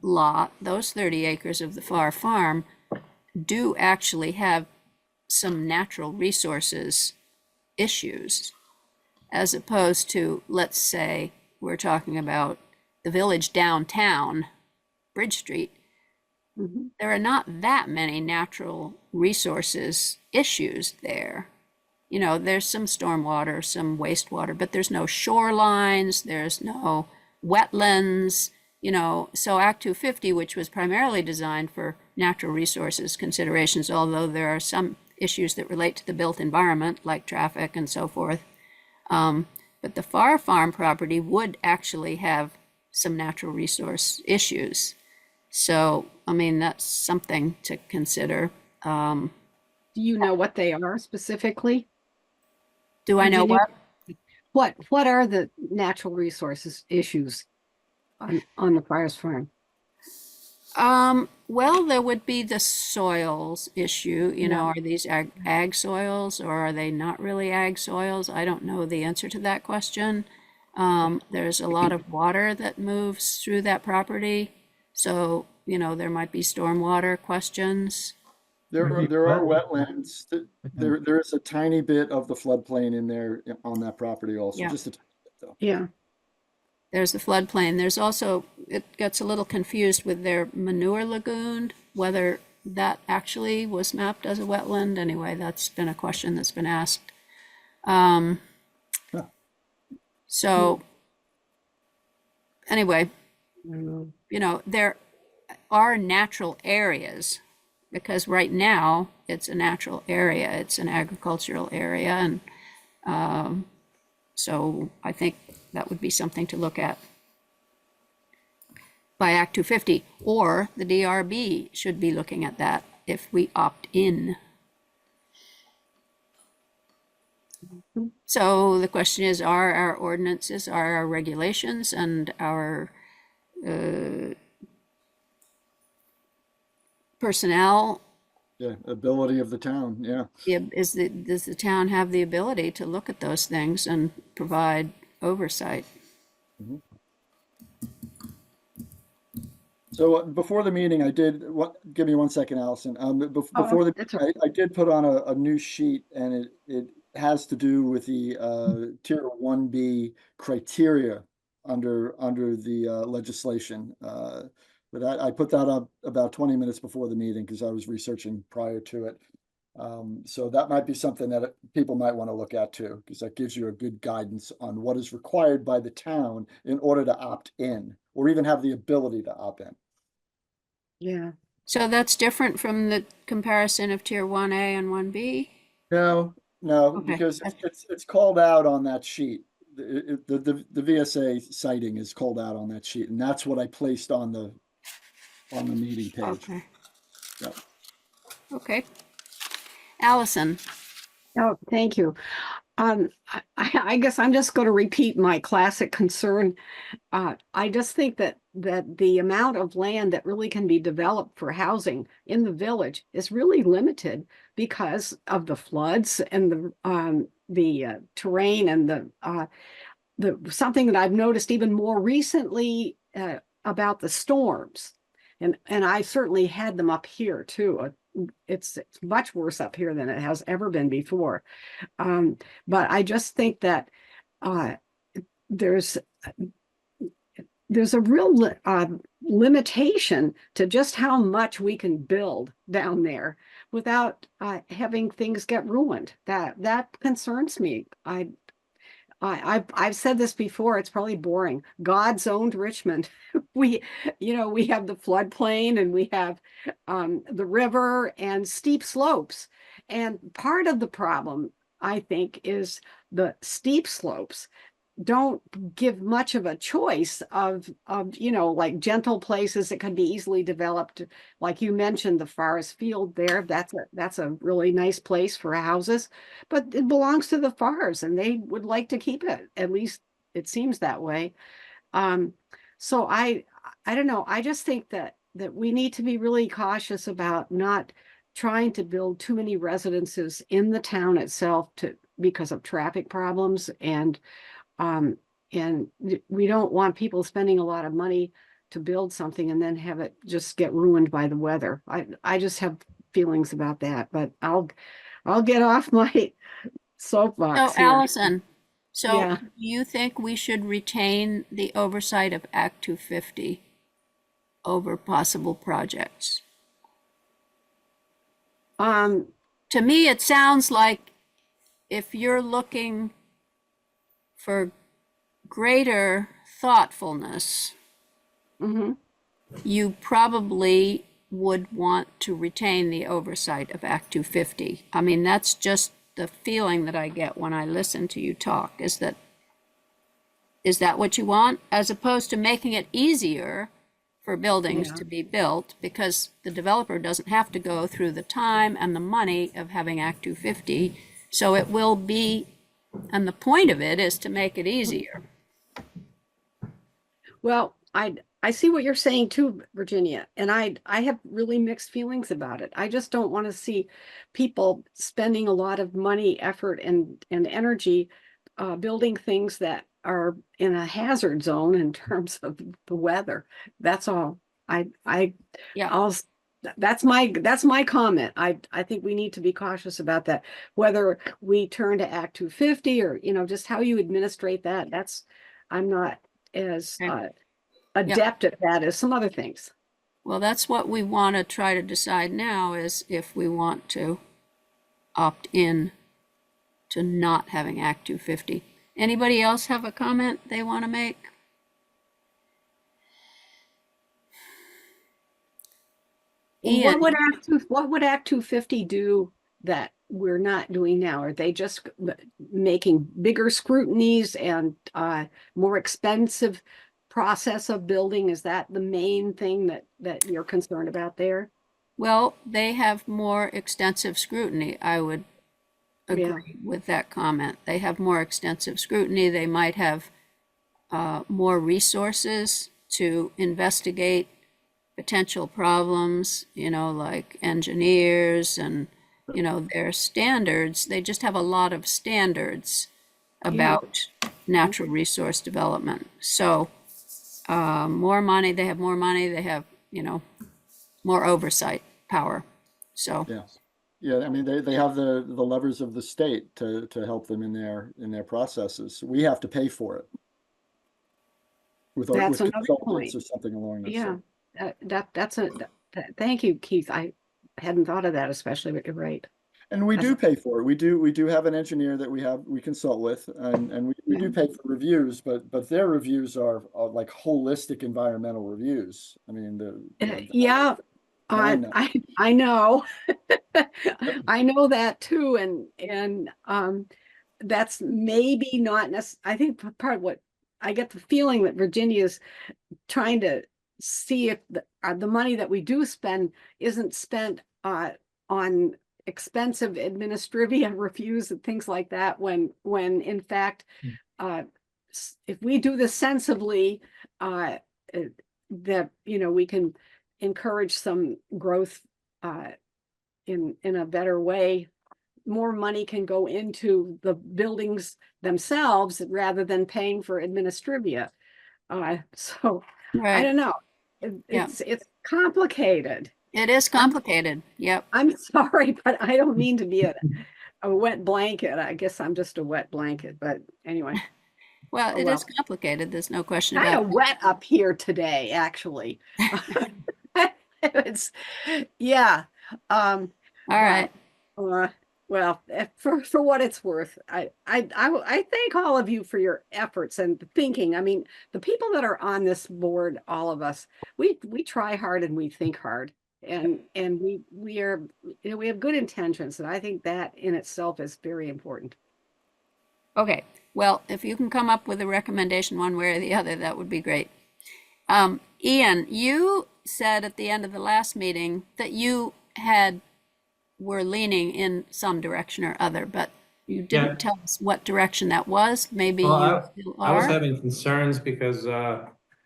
lot, those 30 acres of the Far Farm, do actually have some natural resources issues, as opposed to, let's say, we're talking about the village downtown, Bridge Street. There are not that many natural resources issues there. You know, there's some stormwater, some wastewater, but there's no shorelines, there's no wetlands, you know. So Act 250, which was primarily designed for natural resources considerations, although there are some issues that relate to the built environment, like traffic and so forth. But the Far Farm property would actually have some natural resource issues. So, I mean, that's something to consider. Do you know what they are specifically? Do I know what? What are the natural resources issues on the Fires Farm? Well, there would be the soils issue, you know, Yeah. are these ag soils or are they not really ag soils? I don't know the answer to that question. There's a lot of water that moves through that property. So, you know, there might be stormwater questions. There Might be there are wetlands. wetlands. There is a tiny bit of the floodplain in there on that property also, Yeah. just a tiny bit though. Yeah. There's the floodplain. There's also, it gets a little confused with their manure lagoon, whether that actually was mapped as a wetland. Anyway, that's been a question that's been asked. So anyway, you know, there are natural areas because right now it's a natural area. It's an agricultural area. And so I think that would be something to look at by Act 250, or the DRB should be looking at that if we opt in. So the question is, are our ordinances, are our regulations and our personnel, Yeah, ability of the town, yeah. does the town have the ability to look at those things and provide oversight? So before the meeting, I did, give me 1 second, Allison. Before that's I did put on a new sheet and it has to do with the tier 1B criteria under the legislation. But I put that up about 20 minutes before the meeting because I was researching prior to it. So that might be something that people might want to look at too, because that gives you a good guidance on what is required by the town in order to opt in, or even have the ability to opt in. Yeah. So that's different from the comparison of tier 1A and 1B? No, no, Okay. because it's called out on that sheet. The VSA citing is called out on that sheet, and that's what I placed on the meeting page. Okay. Yep. Okay. Allison, Oh, thank you. I guess I'm just going to repeat my classic concern. I just think that the amount of land that really can be developed for housing in the village is really limited because of the floods and the terrain and the something that I've noticed even more recently about the storms. And I certainly had them up here too. It's much worse up here than it has ever been before. But I just think that there's a real limitation to just how much we can build down there without having things get ruined. That concerns me. I've said this before. It's probably boring. God's owned Richmond. We have the floodplain and we have the river and steep slopes. And part of the problem, I think, is the steep slopes don't give much of a choice of like gentle places that can be easily developed. Like you mentioned, the forest field there, that's a really nice place for houses, but it belongs to the FARs and they would like to keep it. At least it seems that way. So I don't know. I just think that we need to be really cautious about not trying to build too many residences in the town itself because of traffic problems and we don't want people spending a lot of money to build something and then have it just get ruined by the weather. I just have feelings about that, but I'll get off my soapbox so here. Allison, so Yeah. do you think we should retain the oversight of Act 250 over possible projects? To me, it sounds like if you're looking for greater thoughtfulness, mhm. you probably would want to retain the oversight of Act 250. I mean, that's just the feeling that I get when I listen to you talk, is that what you want? As opposed to making it easier for buildings Yeah. to be built, because the developer doesn't have to go through the time and the money of having Act 250. So it will be, and the point of it is to make it easier. Well, I see what you're saying too, Virginia, and I have really mixed feelings about it. I just don't want to see people spending a lot of money, effort, and energy building things that are in a hazard zone in terms of the weather. That's all. Yeah. That's my comment. I think we need to be cautious about that. Whether we turn to Act 250 or just how you administrate that. I'm not as Okay. adept at that as some other things. Well, that's what we want to try to decide now, is if we want to opt in to not having Act 250. Anybody else have a comment they want to make? What would Act 250 do that we're not doing now? Are they just making bigger scrutinies and more expensive process of building? Is that the main thing that you're concerned about there? Well, they have more extensive scrutiny. I would agree with that comment. They have more extensive scrutiny. They might have more resources to investigate potential problems, like engineers and, their standards. They just have a lot of standards about natural resource development. So more money, they have, more oversight power. So yeah. I mean, they have the levers of the state to help them in their processes. We have to pay for it with That's another consultants point. or something along that. Yeah. Thank you, Keith. I hadn't thought of that, especially, but you're right. And we That's- do pay for it. We do have an engineer that we consult with, and we do pay for reviews, but their reviews are like holistic environmental reviews. I mean, Yeah, I know. I know. I know that too, and that's maybe not I think part of what I get the feeling that Virginia is trying to see if the money that we do spend isn't spent on expensive administrivia reviews and things like that, when in fact if we do this sensibly, that we can encourage some growth in a better way. More money can go into the buildings themselves rather than paying for administrivia. So I Right. don't know. Yeah. It's complicated. It is complicated. Yep. I'm sorry, but I don't mean to be a wet blanket. I guess I'm just a wet blanket, but anyway. Well, Oh, it well. is complicated. There's no question Kind about of wet up here today, actually. It's yeah. All right. Well, for what it's worth, I thank all of you for your efforts and thinking. I mean, the people that are on this board, all of us, we try hard and we think hard, and we are, we have good intentions, and I think that in itself is very important. Okay. Well, if you can come up with a recommendation one way or the other, that would be great. Ian, you said at the end of the last meeting that you were leaning in some direction or other, but you didn't tell us what direction that was. Maybe Well, you still I was are. having concerns because,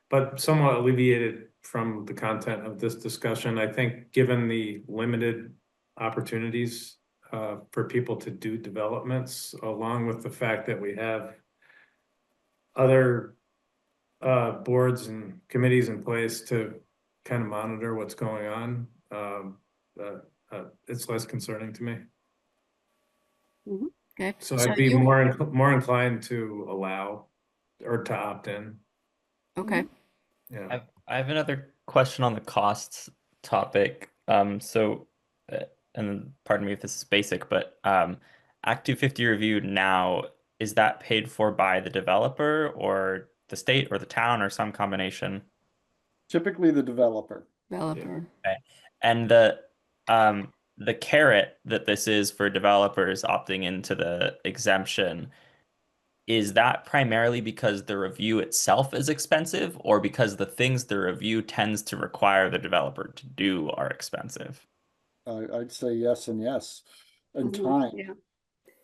but somewhat alleviated from the content of this discussion. I think given the limited opportunities for people to do developments, along with the fact that we have other boards and committees in place to kind of monitor what's going on, it's less concerning to me. Okay. So I'd be more inclined to allow or to opt in. Okay. Yeah. I have another question on the costs topic. And pardon me if this is basic, but Act 250 review now, is that paid for by the developer or the state or the town or some combination? Typically the developer. Developer. Okay. And the carrot that this is for developers opting into the exemption, is that primarily because the review itself is expensive, or because the things the review tends to require the developer to do are expensive? I'd say yes and yes, and time. Yeah.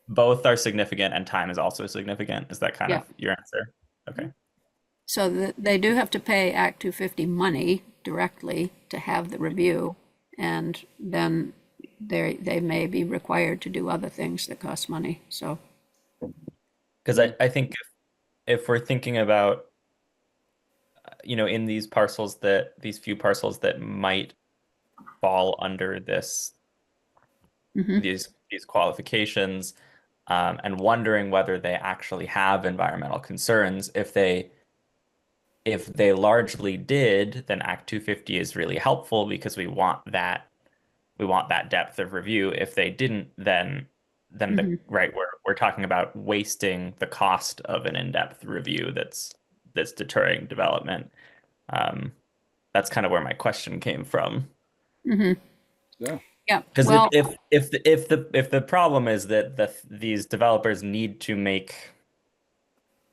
Both are significant and time is also significant. Is that kind of your answer? Okay. So they do have to pay Act 250 money directly to have the review, and then they may be required to do other things that cost money. So, because I think if we're thinking about, in these few parcels that might fall under these qualifications, and wondering whether they actually have environmental concerns, if they largely did, then Act 250 is really helpful because we want that depth of review. If they didn't, then we're talking about wasting the cost of an in-depth review that's deterring development. That's kind of where my question came from. Yeah. yeah. Because Well, if the problem is that these developers need to make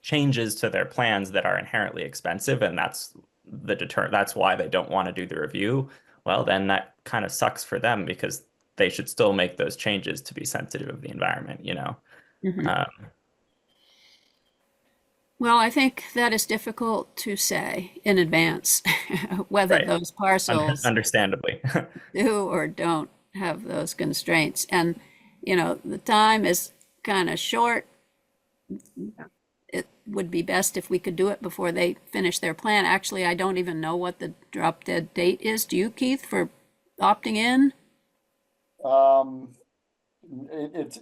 changes to their plans that are inherently expensive, and that's why they don't want to do the review, well, then that kind of sucks for them, because they should still make those changes to be sensitive of the environment, Well, I think that is difficult to say in advance whether Right. those parcels Understandably. do or don't have those constraints. And, the time is kind of short. It would be best if we could do it before they finish their plan. Actually, I don't even know what the drop dead date is. Do you, Keith, for opting in?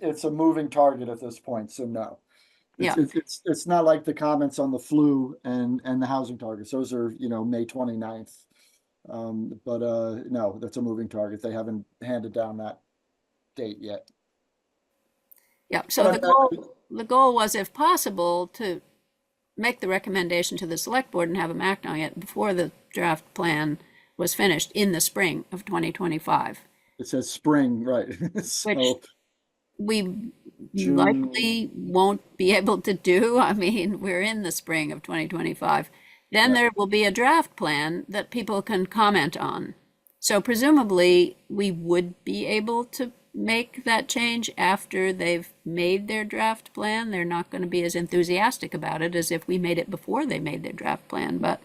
It's a moving target at this point, so no. Yeah. It's not like the comments on the flu and the housing targets. Those are, May 29th. But no, that's a moving target. They haven't handed down that date yet. Yeah, so But the goal was, if possible, to make the recommendation to the select board and have them act on it before the draft plan was finished in the spring of 2025. it says spring, right? So We June. likely won't be able to do. I mean, we're in the spring of 2025. Then Yeah. there will be a draft plan that people can comment on. So presumably we would be able to make that change after they've made their draft plan. They're not going to be as enthusiastic about it as if we made it before they made their draft plan. But,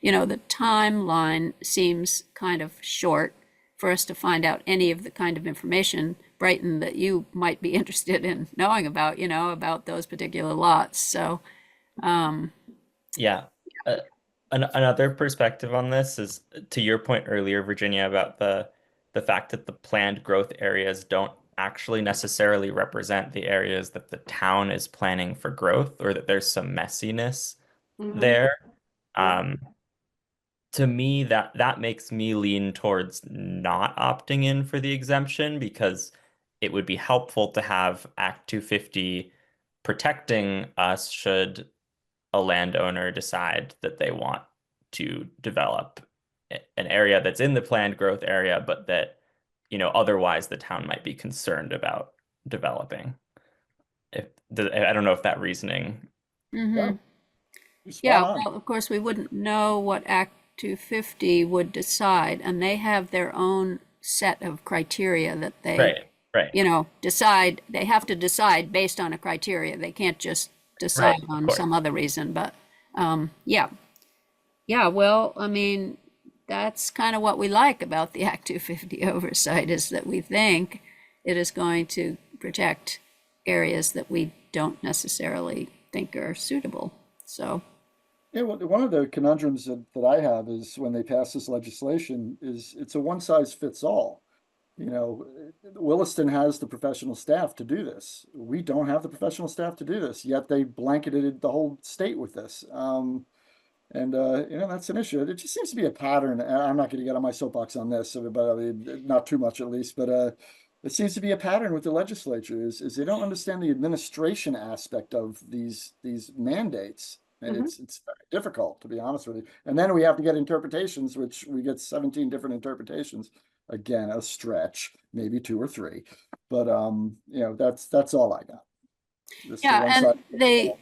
you know, the timeline seems kind of short for us to find out any of the kind of information, Brighton, that you might be interested in knowing about, you know, about those particular lots. So, Yeah. Another perspective on this is to your point earlier, Virginia, about the fact that the planned growth areas don't actually necessarily represent the areas that the town is planning for growth, or that there's some messiness there. To me, that makes me lean towards not opting in for the exemption, because it would be helpful to have Act 250 protecting us should a landowner decide that they want to develop an area that's in the planned growth area, but that, you know, otherwise the town might be concerned about developing. I don't know if that reasoning. Yeah. You're spot yeah, on. well, of course, we wouldn't know what Act 250 would decide, and they have their own set of criteria that they, Right. you know, decide. They have to decide based on a criteria. They can't just decide Right, of on course. some other reason. But yeah. Well, I mean, that's kind of what we like about the Act 250 oversight, is that we think it is going to protect areas that we don't necessarily think are suitable. So, Yeah, well, one of the conundrums that I have is when they pass this legislation is it's a one size fits all. You know, Williston has the professional staff to do this. We don't have the professional staff to do this, yet they blanketed the whole state with this. And you know, that's an issue. It just seems to be a pattern. I'm not going to get on my soapbox on this, but I mean, not too much at least. But it seems to be a pattern with the legislature is they don't understand the administration aspect of these mandates, and it's very difficult, to be honest with you. And then we have to get interpretations, which we get 17 different interpretations. Again, a stretch, maybe 2 or 3, but you know, that's all I got. Just the one yeah, side. and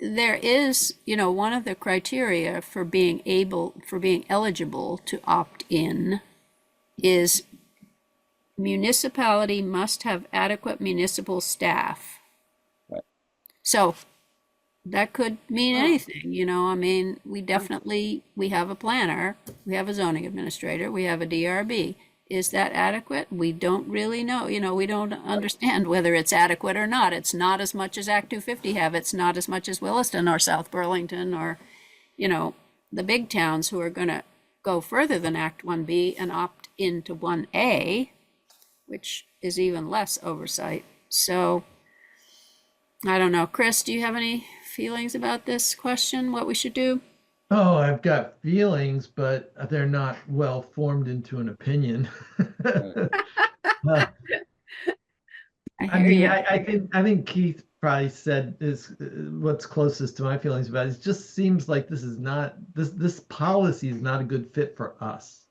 there is, you know, one of the criteria for being eligible to opt in is municipality must have adequate municipal staff. Right. So that could mean anything, you know. I mean, we have a planner, we have a zoning administrator, we have a DRB. Is that adequate? We don't really know. You know, we don't understand whether it's adequate or not. It's not as much as Act 250 have. It's not as much as Williston or South Burlington or, you know, the big towns who are going to go further than Act 1B and opt into 1A, which is even less oversight. So I don't know. Chris, do you have any feelings about this question, what we should do? Oh, I've got feelings, but they're not well formed into an opinion. I I hear mean, you. I think Keith probably said is what's closest to my feelings about it. It just seems like this policy is not a good fit for us.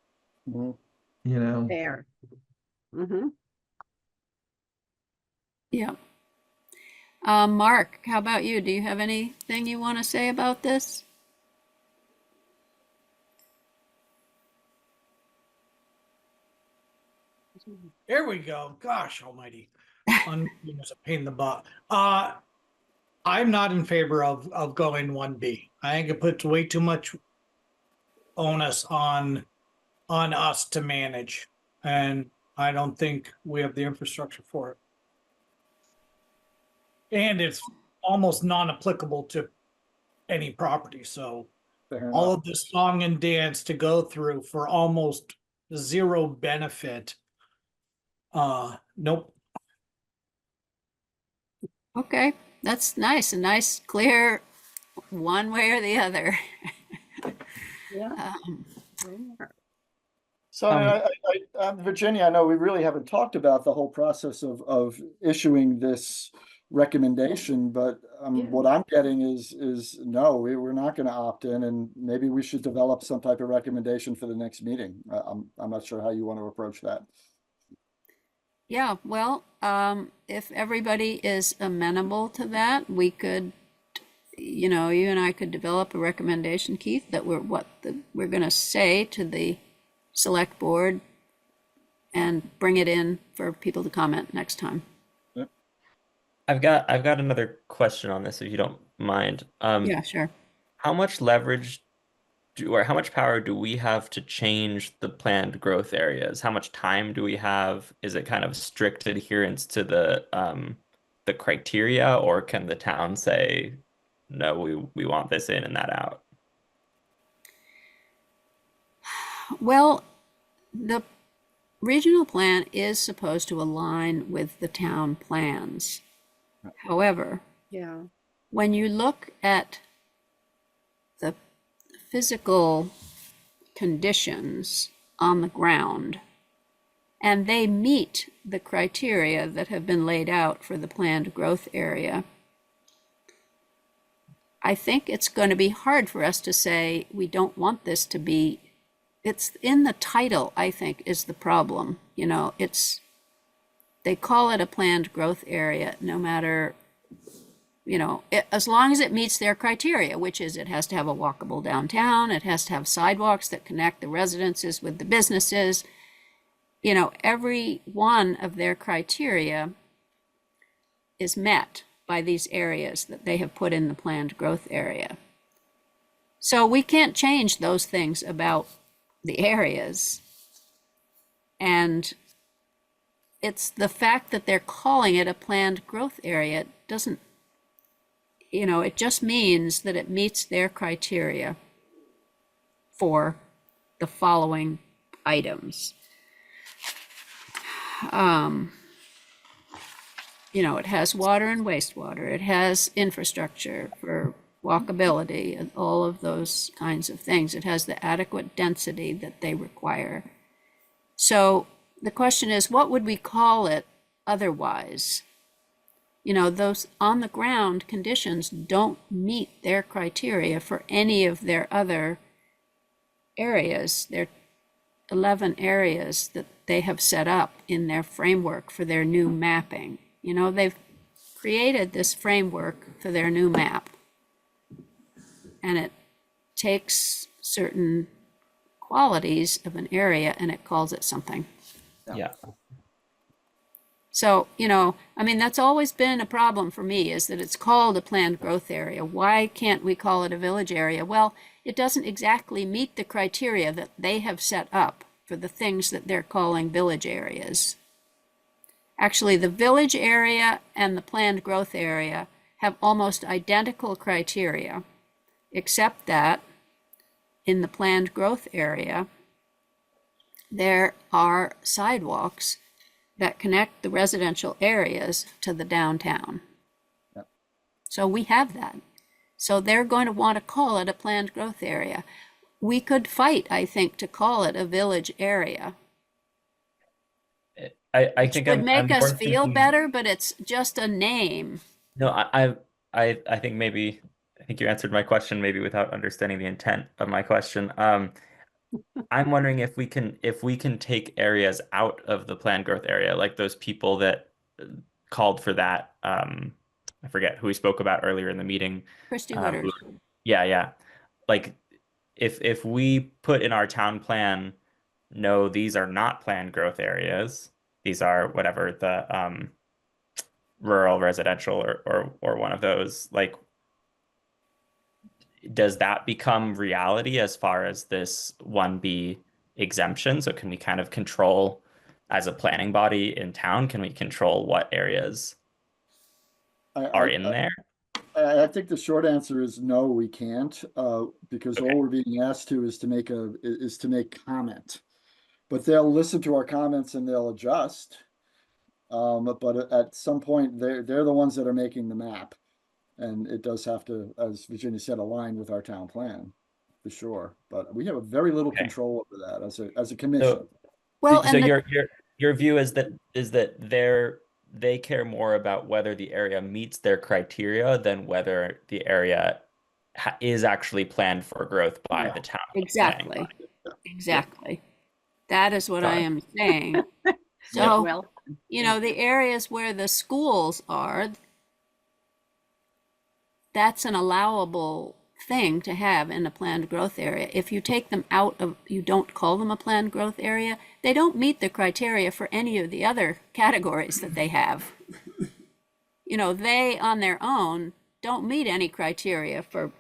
Mhm. You know, Fair. Yeah. Mark, how about you? Do you have anything you want to say about this? There we go. Gosh almighty. It's a pain in the butt. I'm not in favor of going 1B. I think it puts way too much onus on us to manage. And I don't think we have the infrastructure for it. And it's almost non-applicable to any property. So Fair all enough. of this song and dance to go through for almost zero benefit. Nope. Okay, that's nice. A nice, clear one way or the other. Yeah. So Virginia, I know we really haven't talked about the whole process of issuing this recommendation, but what I'm getting is no, we're not going to opt in, and maybe we should develop some type of recommendation for the next meeting. I'm not sure how you want to approach that. Yeah, well, if everybody is amenable to that, we could, you know, you and I could develop a recommendation, Keith, that we're going to say to the select board and bring it in for people to comment next time. I've got another question on this, if you don't mind. Yeah, sure. How much leverage or how much power do we have to change the planned growth areas? How much time do we have? Is it kind of strict adherence to the criteria, or can the town say, no, we want this in and that out? Well, the regional plan is supposed to align with the town plans. However, Yeah. when you look at the physical conditions on the ground, and they meet the criteria that have been laid out for the planned growth area, I think it's going to be hard for us to say we don't want this to be. It's in the title, I think, is the problem. You know, they call it a planned growth area, no matter, you know, as long as it meets their criteria, which is it has to have a walkable downtown, it has to have sidewalks that connect the residences with the businesses. You know, every one of their criteria is met by these areas that they have put in the planned growth area. So we can't change those things about the areas. And it's the fact that they're calling it a planned growth area doesn't, you know, it just means that it meets their criteria for the following items. You know, it has water and wastewater, it has infrastructure for walkability and all of those kinds of things. It has the adequate density that they require. So the question is, what would we call it otherwise? You know, those on the ground conditions don't meet their criteria for any of their other areas. There are 11 areas that they have set up in their framework for their new mapping. You know, they've created this framework for their new map. And it takes certain qualities of an area and it calls it something. Yeah. So, you know, I mean, that's always been a problem for me, is that it's called a planned growth area. Why can't we call it a village area? Well, it doesn't exactly meet the criteria that they have set up for the things that they're calling village areas. Actually, the village area and the planned growth area have almost identical criteria, except that in the planned growth area, there are sidewalks that connect the residential areas to the downtown. Yep. So we have that. So they're going to want to call it a planned growth area. We could fight, I think, to call it a village area. I think Would I'm make us more feel thinking- better, but it's just a name. No, I think maybe I think you answered my question maybe without understanding the intent of my question. I'm wondering if we can take areas out of the planned growth area, like those people that called for that. I forget who we spoke about earlier in the meeting. Christy Woodard. Yeah. Like if we put in our town plan, no, these are not planned growth areas. These are whatever the rural residential or one of those, like, does that become reality as far as this 1B exemption? So can we kind of control, as a planning body in town, can we control what areas are in there? I think the short answer is no, we can't, because Okay. all we're being asked to is to make comment. But they'll listen to our comments and they'll adjust. But at some point, they're the ones that are making the map. And it does have to, as Virginia said, align with our town plan. for sure. But we have a very little Okay. control over that as a commission. Well, So and your view is that they care more about whether the area meets their criteria than whether the area is actually planned for growth by the town. exactly, exactly. That is what Got I it. am saying. So, Well, you know, the areas where the schools are, that's an allowable thing to have in a planned growth area. If you take them out of, you don't call them a planned growth area, they don't meet the criteria for any of the other categories that they have. You know, they on their own don't meet any criteria for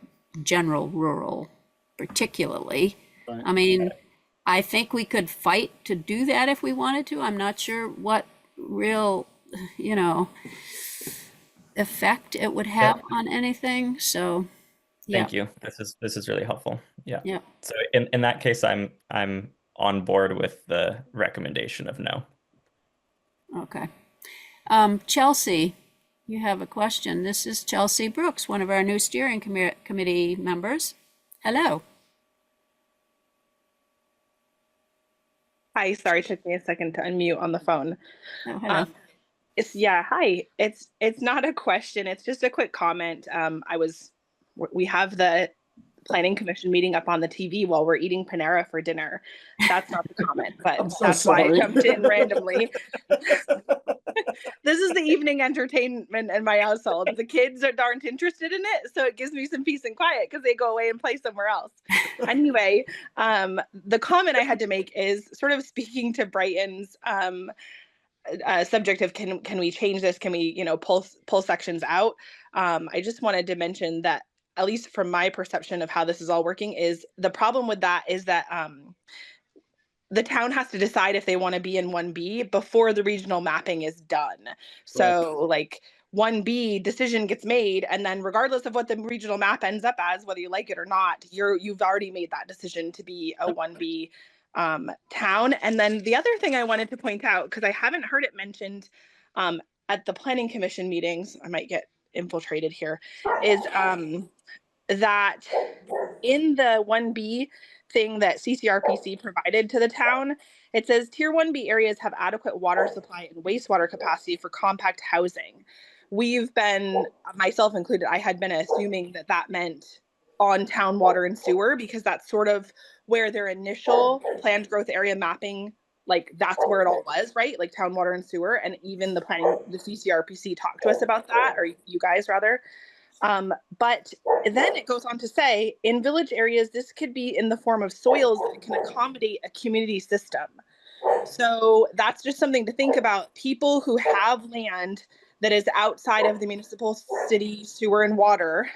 general rural, particularly. Right. I mean, I think we could fight to do that if we wanted to. I'm not sure what real, you know, effect it would have on anything. So, yeah. Thank you. This is really helpful. Yeah. Yeah. So in that case, I'm on board with the recommendation of no. Okay. Chelsea, you have a question. This is Chelsea Brooks, one of our new steering committee members. Hello. Hi, sorry, it took me a second to unmute on the phone. Oh, hello. Hi. It's not a question, it's just a quick comment. We have the planning commission meeting up on the TV while we're eating Panera for dinner. That's not the comment, but I'm so that's why I sorry. jumped in randomly. This is the evening entertainment in my household. The kids aren't interested in it, so it gives me some peace and quiet because they go away and play somewhere else. Anyway, the comment I had to make is sort of speaking to Brighton's subject of can we change this? Can we, pull sections out? I just wanted to mention that, at least from my perception of how this is all working, is the problem with that is that the town has to decide if they want to be in 1B before the regional mapping is done. So like 1B decision gets made, and then regardless of what the regional map ends up as, whether you like it or not, you've already made that decision to be a 1B town. And then the other thing I wanted to point out, because I haven't heard it mentioned at the planning commission meetings, I might get infiltrated here, is that in the 1B thing that CCRPC provided to the town, it says tier 1B areas have adequate water supply and wastewater capacity for compact housing. We've been, myself included, I had been assuming that that meant on town water and sewer, because that's sort of where their initial planned growth area mapping, like that's where it all was, right? Like town water and sewer. And even the CCRPC talked to us about that, or you guys rather. But then it goes on to say, in village areas, this could be in the form of soils that can accommodate a community system. So that's just something to think about. People who have land that is outside of the municipal city sewer and water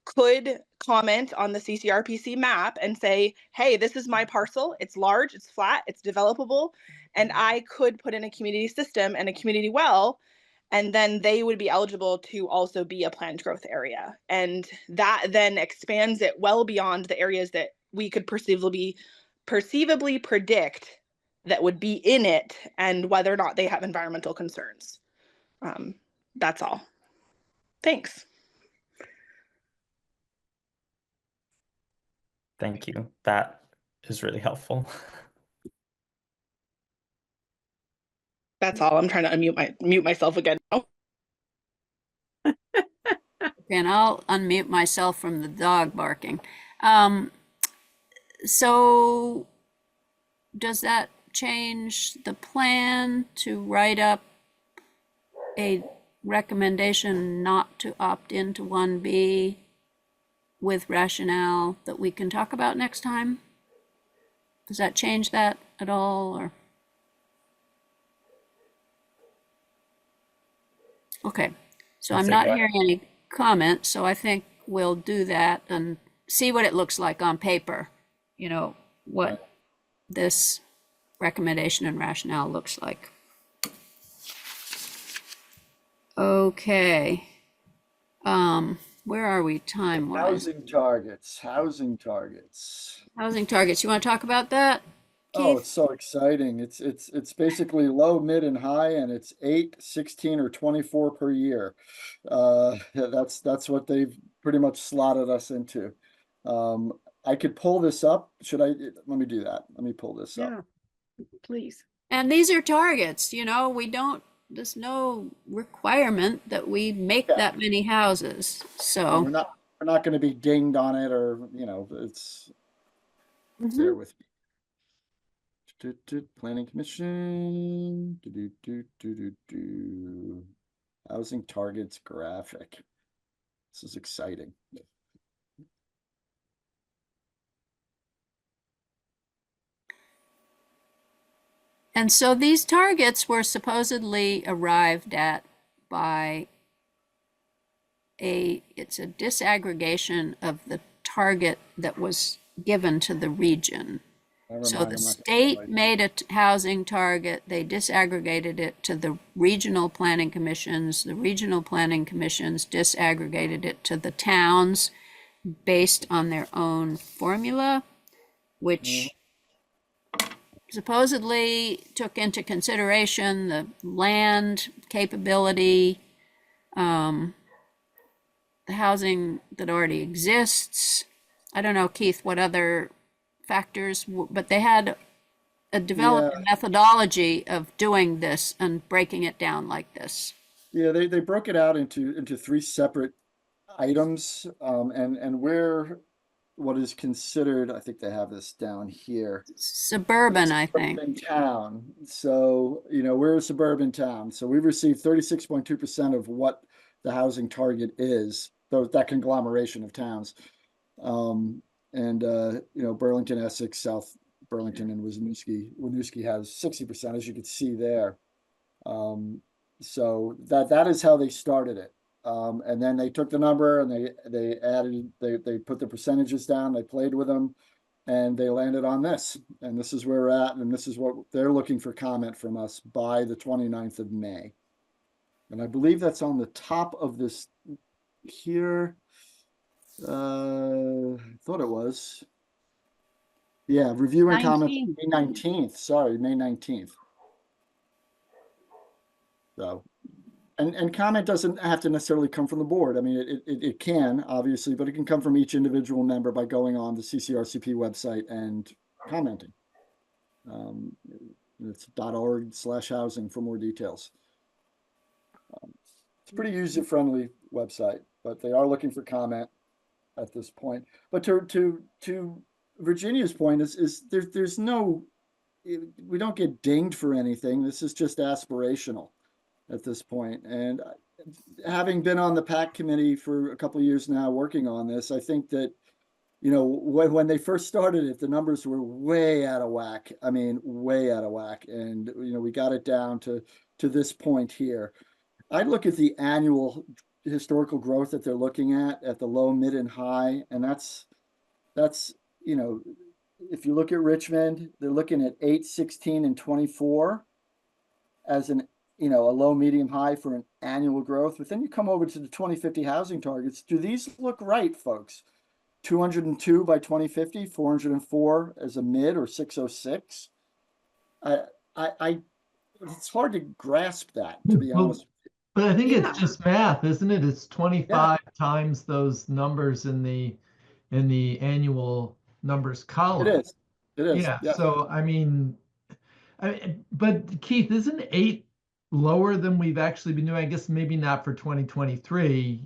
could comment on the CCRPC map and say, hey, this is my parcel. It's large, it's flat, it's developable, and I could put in a community system and a community well, and then they would be eligible to also be a planned growth area. And that then expands it well beyond the areas that we could perceivably predict that would be in it, and whether or not they have environmental concerns. That's all. Thanks. Thank you. That is really helpful. That's all. I'm trying to mute myself again. Oh. Okay, and I'll unmute myself from the dog barking. So does that change the plan to write up a recommendation not to opt into 1B with rationale that we can talk about next time? Does that change that at all, or? Okay, so I'm not hearing any comments, so I think we'll do that and see what it looks like on paper, what this recommendation and rationale looks like. Okay. Where are we time-wise? Housing targets. Housing targets. You want to talk about that, Keith? Oh, it's so exciting. It's basically low, mid, and high, and it's 8, 16, or 24 per year. That's what they've pretty much slotted us into. I could pull this up. Should I? Let me do that. Let me pull this up. Yeah, please. And these are targets, you know, there's no requirement that we make Yeah. that many houses. And So, we're not going to be dinged on it, or it's bear mhm. with me. Planning Commission. Housing targets graphic. This is exciting. And so these targets were supposedly arrived at by it's a disaggregation of the target that was given to the region. Never So mind, the I'm not gonna state write made a housing target, they disaggregated it to the regional planning commissions. The regional planning commissions disaggregated it to the towns based on their own formula, which supposedly took into consideration the land capability, the housing that already exists. I don't know, Keith, what other factors, but they had a developed methodology of doing this and breaking it down like this. Yeah, they broke it out into three separate items, and where what is considered, I think they have this down here. Suburban, I think. Suburban town. So, we're a suburban town. So we've received 36.2% of what the housing target is, that conglomeration of towns. Burlington, Essex, South Burlington, and Winooski has 60%, as you can see there. So that is how they started it. And then they took the number and they put the percentages down, they played with them, and they landed on this. And this is where we're at, and this is what they're looking for comment from us by the 29th of May. And I believe that's on the top of this here. I thought it was. Yeah, review and comment 19th. May 19th. Sorry, May 19th. So, and comment doesn't have to necessarily come from the board. I mean, it can, obviously, but it can come from each individual member by going on the CCRCP website and commenting. It's .org/housing for more details. It's a pretty user-friendly website, but they are looking for comment at this point. But to Virginia's point is there's no, we don't get dinged for anything. This is just aspirational at this point. And having been on the PAC committee for a couple of years now working on this, I think that, when they first started it, the numbers were way out of whack. I mean, way out of whack. And, we got it down to this point here. I'd look at the annual historical growth that they're looking at the low, mid, and high. And that's, if you look at Richmond, they're looking at 8, 16, and 24 as a low, medium, high for an annual growth. But then you come over to the 2050 housing targets. Do these look right, folks? 202 by 2050, 404 as a mid, or 606. It's hard to grasp that, to be honest. But I think it's just math, isn't it? It's 25 times those numbers in the annual numbers column. It is. Yeah. So I mean, but Keith, isn't 8 lower than we've actually been doing? I guess maybe not for 2023,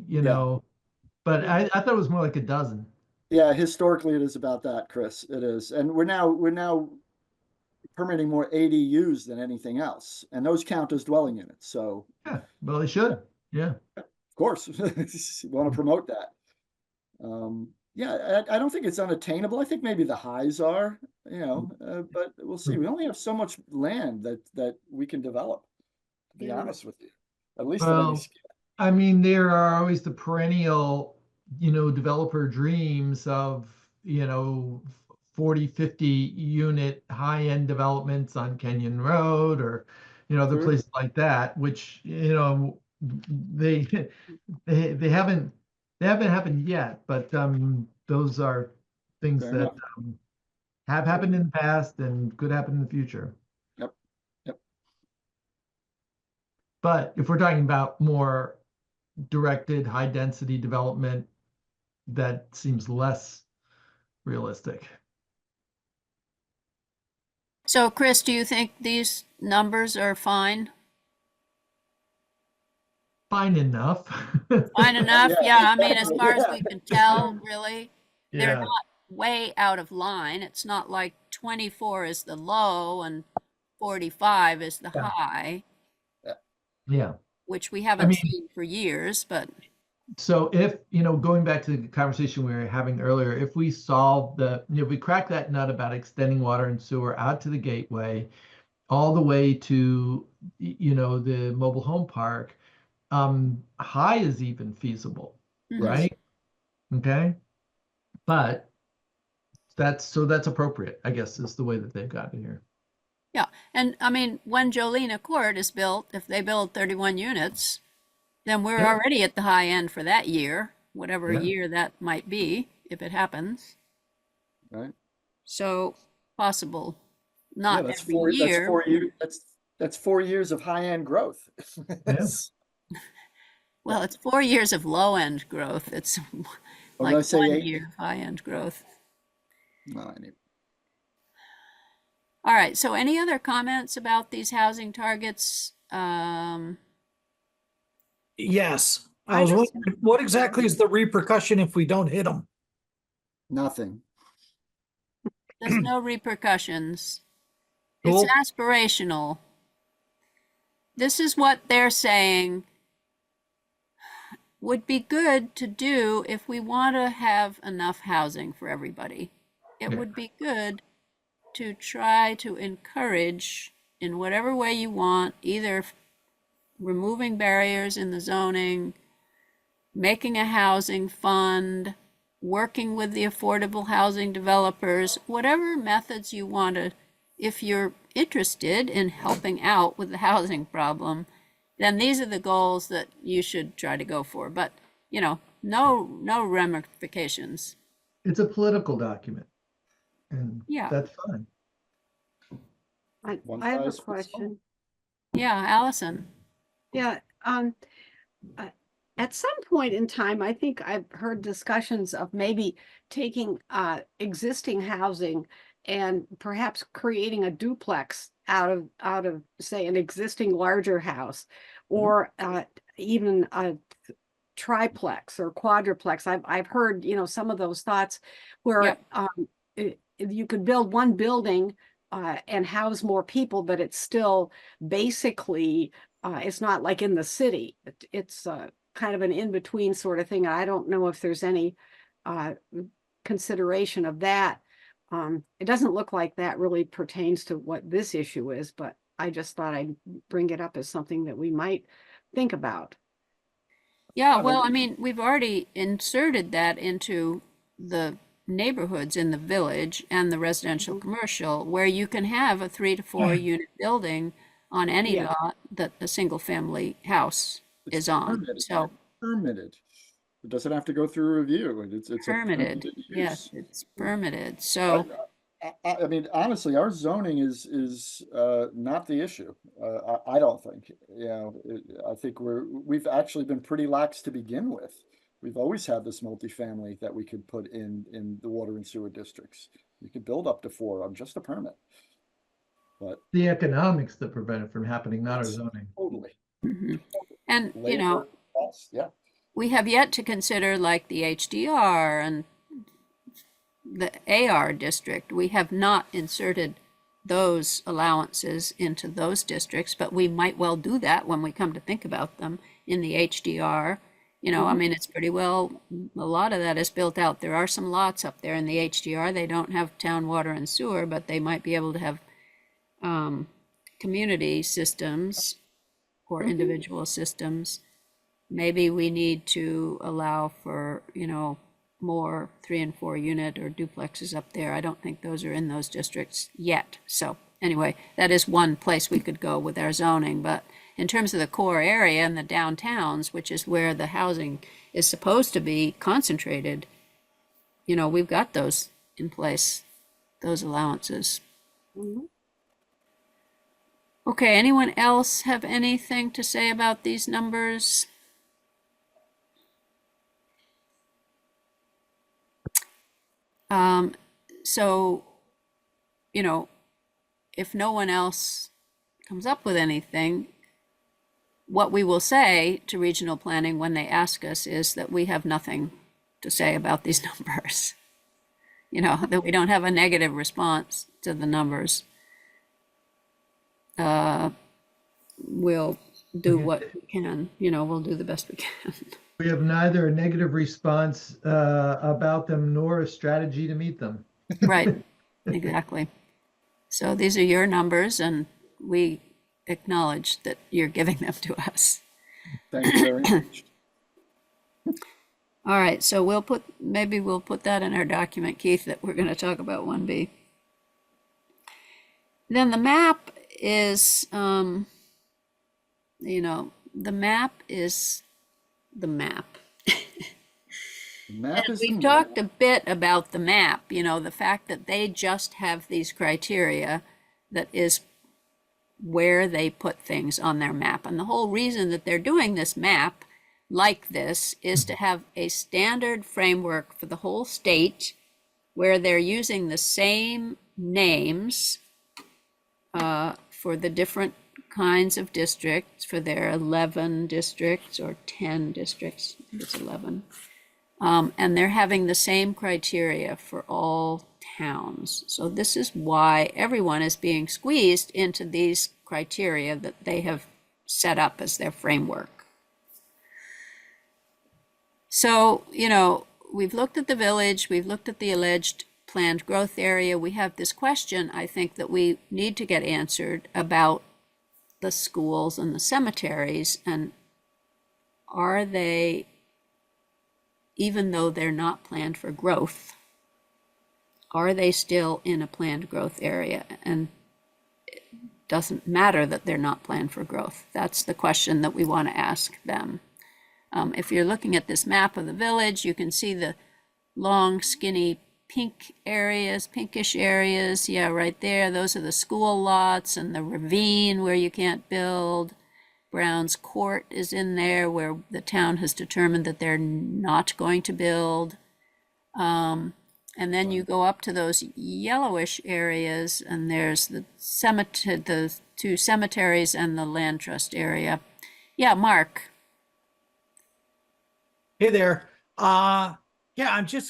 but I thought it was more like a dozen. Yeah, historically it is about that, Chris. It is. And we're now permitting more ADUs than anything else. And those count as dwelling units. So yeah, well, they should. Yeah. Of course. You want to promote that. I don't think it's unattainable. I think maybe the highs are, but we'll see. We only have so much land that we can develop, to be honest with you. At least on any scale. I mean, there are always the perennial, developer dreams of, 40, 50 unit high-end developments on Kenyon Road or, other places like that, which, they haven't happened yet, but those are things that have happened in the past and could happen in the future. Yep. But if we're talking about more directed high density development, that seems less realistic. So Chris, do you think these numbers are fine? Fine enough. Fine enough? Yeah, Yeah, I mean, as exactly, far as yeah. we can tell, really, they're Yeah, not way out of line. It's not like 24 is the low and 45 is the Yeah. high, yeah. which we I haven't mean, seen for years, but so if, going back to the conversation we were having earlier, if we solve if we crack that nut about extending water and sewer out to the gateway, all the way to, the mobile home park, high is even feasible, Mhm. right? Okay. But that's appropriate, I guess, is the way that they've got it here. yeah. And I mean, when Jolena Court is built, if they build 31 units, then we're Yeah. already at the high end for that year, whatever Yeah. year that might be, if it happens. Right. So possible, Yeah, not that's every four. That's year. 4 years. That's 4 years of high-end growth. Yes. Well, it's 4 years of low-end growth. It's Or did I like say 1 8? year of high-end growth. No, I need. All right, so any other comments about these housing targets? Yes. I I was just- wondering, what exactly is the repercussion if we don't hit them? Nothing. There's no repercussions. Cool. It's aspirational. This is what they're saying would be good to do if we want to have enough housing for everybody. It Yeah. would be good to try to encourage, in whatever way you want, either removing barriers in the zoning, making a housing fund, working with the affordable housing developers, whatever methods you want to, if you're interested in helping out with the housing problem, then these are the goals that you should try to go for. But, no ramifications. It's a political document, and Yeah. that's fine. One I have a size fits all. question. Yeah, Allison. Yeah, at some point in time, I think I've heard discussions of maybe taking existing housing and perhaps creating a duplex out of say an existing larger house, or even a triplex or quadruplex. I've heard some of those thoughts where you could build one building and house more people, but it's still basically it's not like in the city. It's kind of an in-between sort of thing. I don't know if there's any consideration of that. It doesn't look like that really pertains to what this issue is, but I just thought I'd bring it up as something that we might think about. Yeah, well, I mean, we've already inserted that into the neighborhoods in the village and the residential commercial, where you can have a 3 to 4 unit building on any Yeah. lot that a single family house is on. Permitted. So Permitted. It doesn't have to go through a review. It's a permitted, permitted yes, use. it's permitted. So I mean, honestly, our zoning is not the issue. I don't think. I think we've actually been pretty lax to begin with. We've always had this multifamily that we could put in the water and sewer districts. You could build up to 4 on just a permit. But The economics that prevent it from happening, not our It's- zoning. totally. mhm. And, Labor costs, yeah. we have yet to consider like the HDR and the AR district. We have not inserted those allowances into those districts, but we might well do that when we come to think about them in the HDR. I mean, it's pretty well, a lot of that is built out. There are some lots up there in the HDR. They don't have town water and sewer, but they might be able to have community systems or individual systems. Maybe we need to allow for, more 3 and 4 unit or duplexes up there. I don't think those are in those districts yet. So anyway, that is one place we could go with our zoning. But in terms of the core area and the downtowns, which is where the housing is supposed to be concentrated, we've got those in place, those allowances. Mhm. Okay, anyone else have anything to say about these numbers? So, you know, if no one else comes up with anything, what we will say to regional planning when they ask us is that we have nothing to say about these numbers. You know, that we don't have a negative response to the numbers. We'll do what we can, you know, we'll do the best we can. We have neither a negative response about them nor a strategy to meet them. Right, exactly. So these are your numbers, and we acknowledge that you're giving them to us. Thank you very much. All right, so maybe we'll put that in our document, Keith, that we're going to talk about 1B. Then the map is, you know, the map is the map. Map is the We map. talked a bit about the map, you know, the fact that they just have these criteria that is where they put things on their map. And the whole reason that they're doing this map like this is to have a standard framework for the whole state where they're using the same names for the different kinds of districts, for their 11 districts or 10 districts, I think it's 11. And they're having the same criteria for all towns. So this is why everyone is being squeezed into these criteria that they have set up as their framework. So, you know, we've looked at the village, we've looked at the alleged planned growth area. We have this question, I think, that we need to get answered about the schools and the cemeteries, and are they, even though they're not planned for growth, are they still in a planned growth area? And it doesn't matter that they're not planned for growth. That's the question that we want to ask them. If you're looking at this map of the village, you can see the long, skinny pink areas, pinkish areas. Yeah, right there. Those are the school lots and the ravine where you can't build. Brown's Court is in there where the town has determined that they're not going to build. And then you go up to those yellowish areas and there's the cemetery, the two cemeteries and the land trust area. Yeah, Mark. Hey there. Yeah,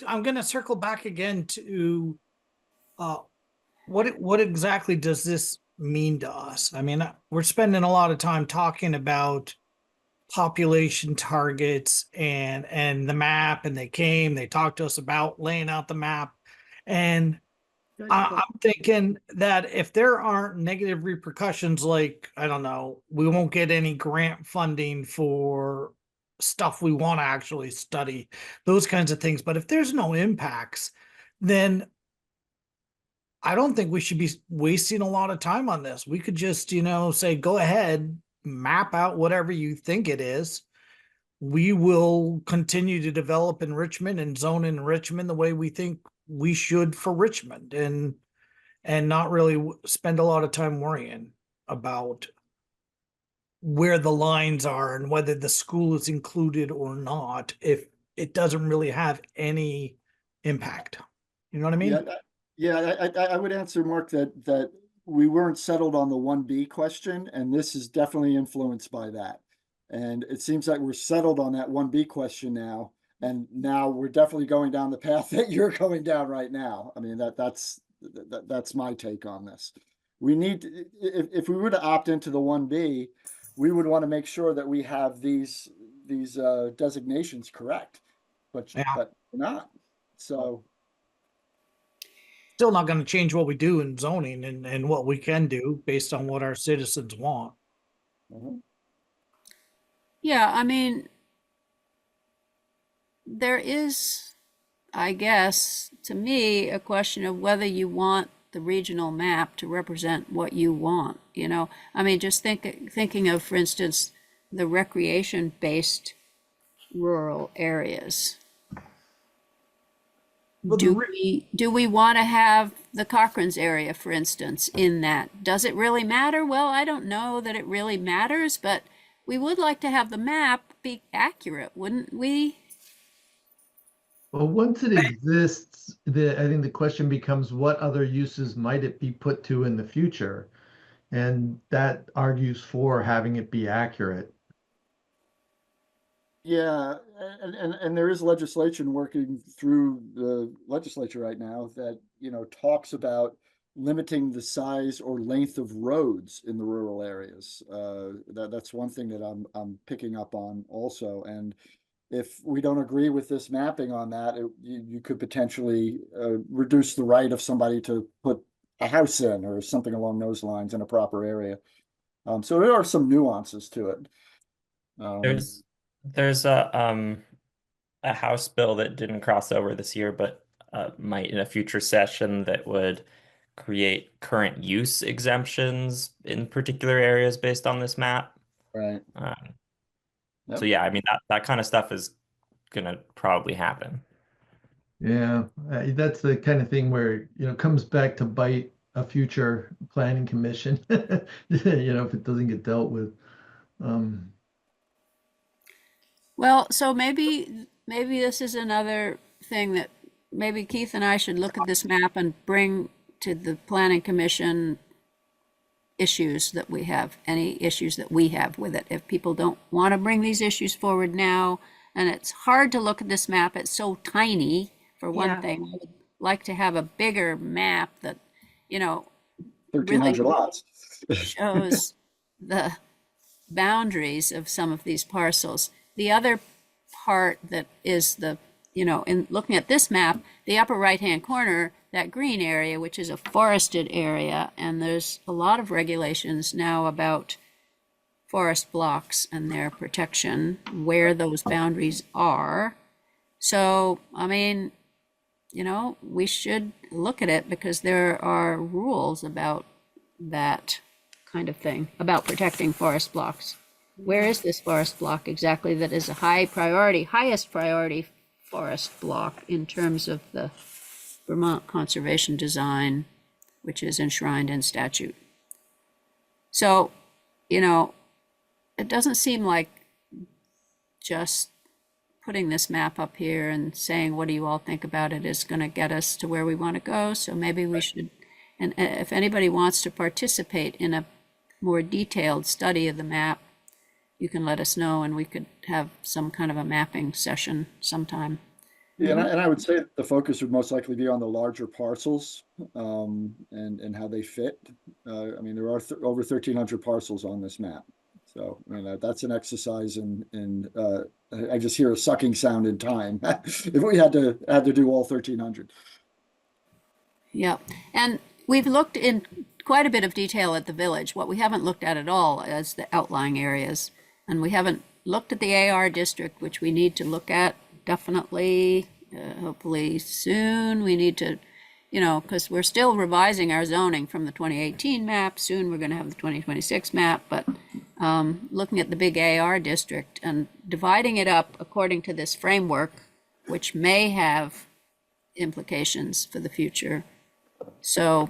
I'm gonna circle back again to what exactly does this mean to us? I mean, we're spending a lot of time talking about population targets and the map, and they talked to us about laying out the map. And I'm thinking that if there aren't negative repercussions, like, I don't know, we won't get any grant funding for stuff we want to actually study, those kinds of things. But if there's no impacts, then I don't think we should be wasting a lot of time on this. We could just, you know, say, go ahead, map out whatever you think it is. We will continue to develop in Richmond and zone in Richmond the way we think we should for Richmond, and not really spend a lot of time worrying about where the lines are and whether the school is included or not, if it doesn't really have any impact. You know what I mean? I would answer, Mark, that we weren't settled on the 1B question, and this is definitely influenced by that. And it seems like we're settled on that 1B question now, and now we're definitely going down the path that you're going down right now. I mean, that's my take on this. We need to, if we were to opt into the 1B, we would want to make sure that we have these designations correct, but not. So Still not going to change what we do in zoning and what we can do based on what our citizens want. Yeah, I mean, there is, I guess, to me, a question of whether you want the regional map to represent what you want, you know? I mean, just thinking of, for instance, the recreation-based rural areas. Well, Do we want to have the Cochrane's area, for instance, in that? Does it really matter? Well, I don't know that it really matters, but we would like to have the map be accurate, wouldn't we? Well, once it exists, I think the question becomes what other uses might it be put to in the future? And that argues for having it be accurate. Yeah, and there is legislation working through the legislature right now that, talks about limiting the size or length of roads in the rural areas. That's one thing that I'm picking up on also. And if we don't agree with this mapping on that, you could potentially reduce the right of somebody to put a house in or something along those lines in a proper area. So there are some nuances to it. There's a House bill that didn't cross over this year, but might in a future session that would create current use exemptions in particular areas based on this map. Right. So yeah, I mean that kind of stuff is gonna probably happen. Yeah, that's the kind of thing where, comes back to bite a future planning commission, if it doesn't get dealt with. Well, so maybe this is another thing that maybe Keith and I should look at this map and bring to the planning commission issues that we have, any issues that we have with it. If people don't want to bring these issues forward now, and it's hard to look at this map, it's so tiny, for one Yeah. thing. I would like to have a bigger map that, 1,300 lots. shows the boundaries of some of these parcels. The other part that is in looking at this map, the upper right-hand corner, that green area, which is a forested area, and there's a lot of regulations now about forest blocks and their protection, where those boundaries are. So, I mean, we should look at it because there are rules about that kind of thing, about protecting forest blocks. Where is this forest block exactly that is a highest priority forest block in terms of the Vermont Conservation Design, which is enshrined in statute? So, it doesn't seem like just putting this map up here and saying, what do you all think about it, is going to get us to where we want to go. So maybe we should, and if anybody wants to participate in a more detailed study of the map, you can let us know and we could have some kind of a mapping session sometime. Yeah, and I would say the focus would most likely be on the larger parcels, and how they fit. I mean, there are over 1,300 parcels on this map. So, that's an exercise in I just hear a sucking sound in time. If we had to do all 1,300. Yeah, and we've looked in quite a bit of detail at the village. What we haven't looked at all is the outlying areas. And we haven't looked at the AR district, which we need to look at definitely, hopefully soon. We need to, because we're still revising our zoning from the 2018 map. Soon we're going to have the 2026 map, but looking at the big AR district and dividing it up according to this framework, which may have implications for the future. So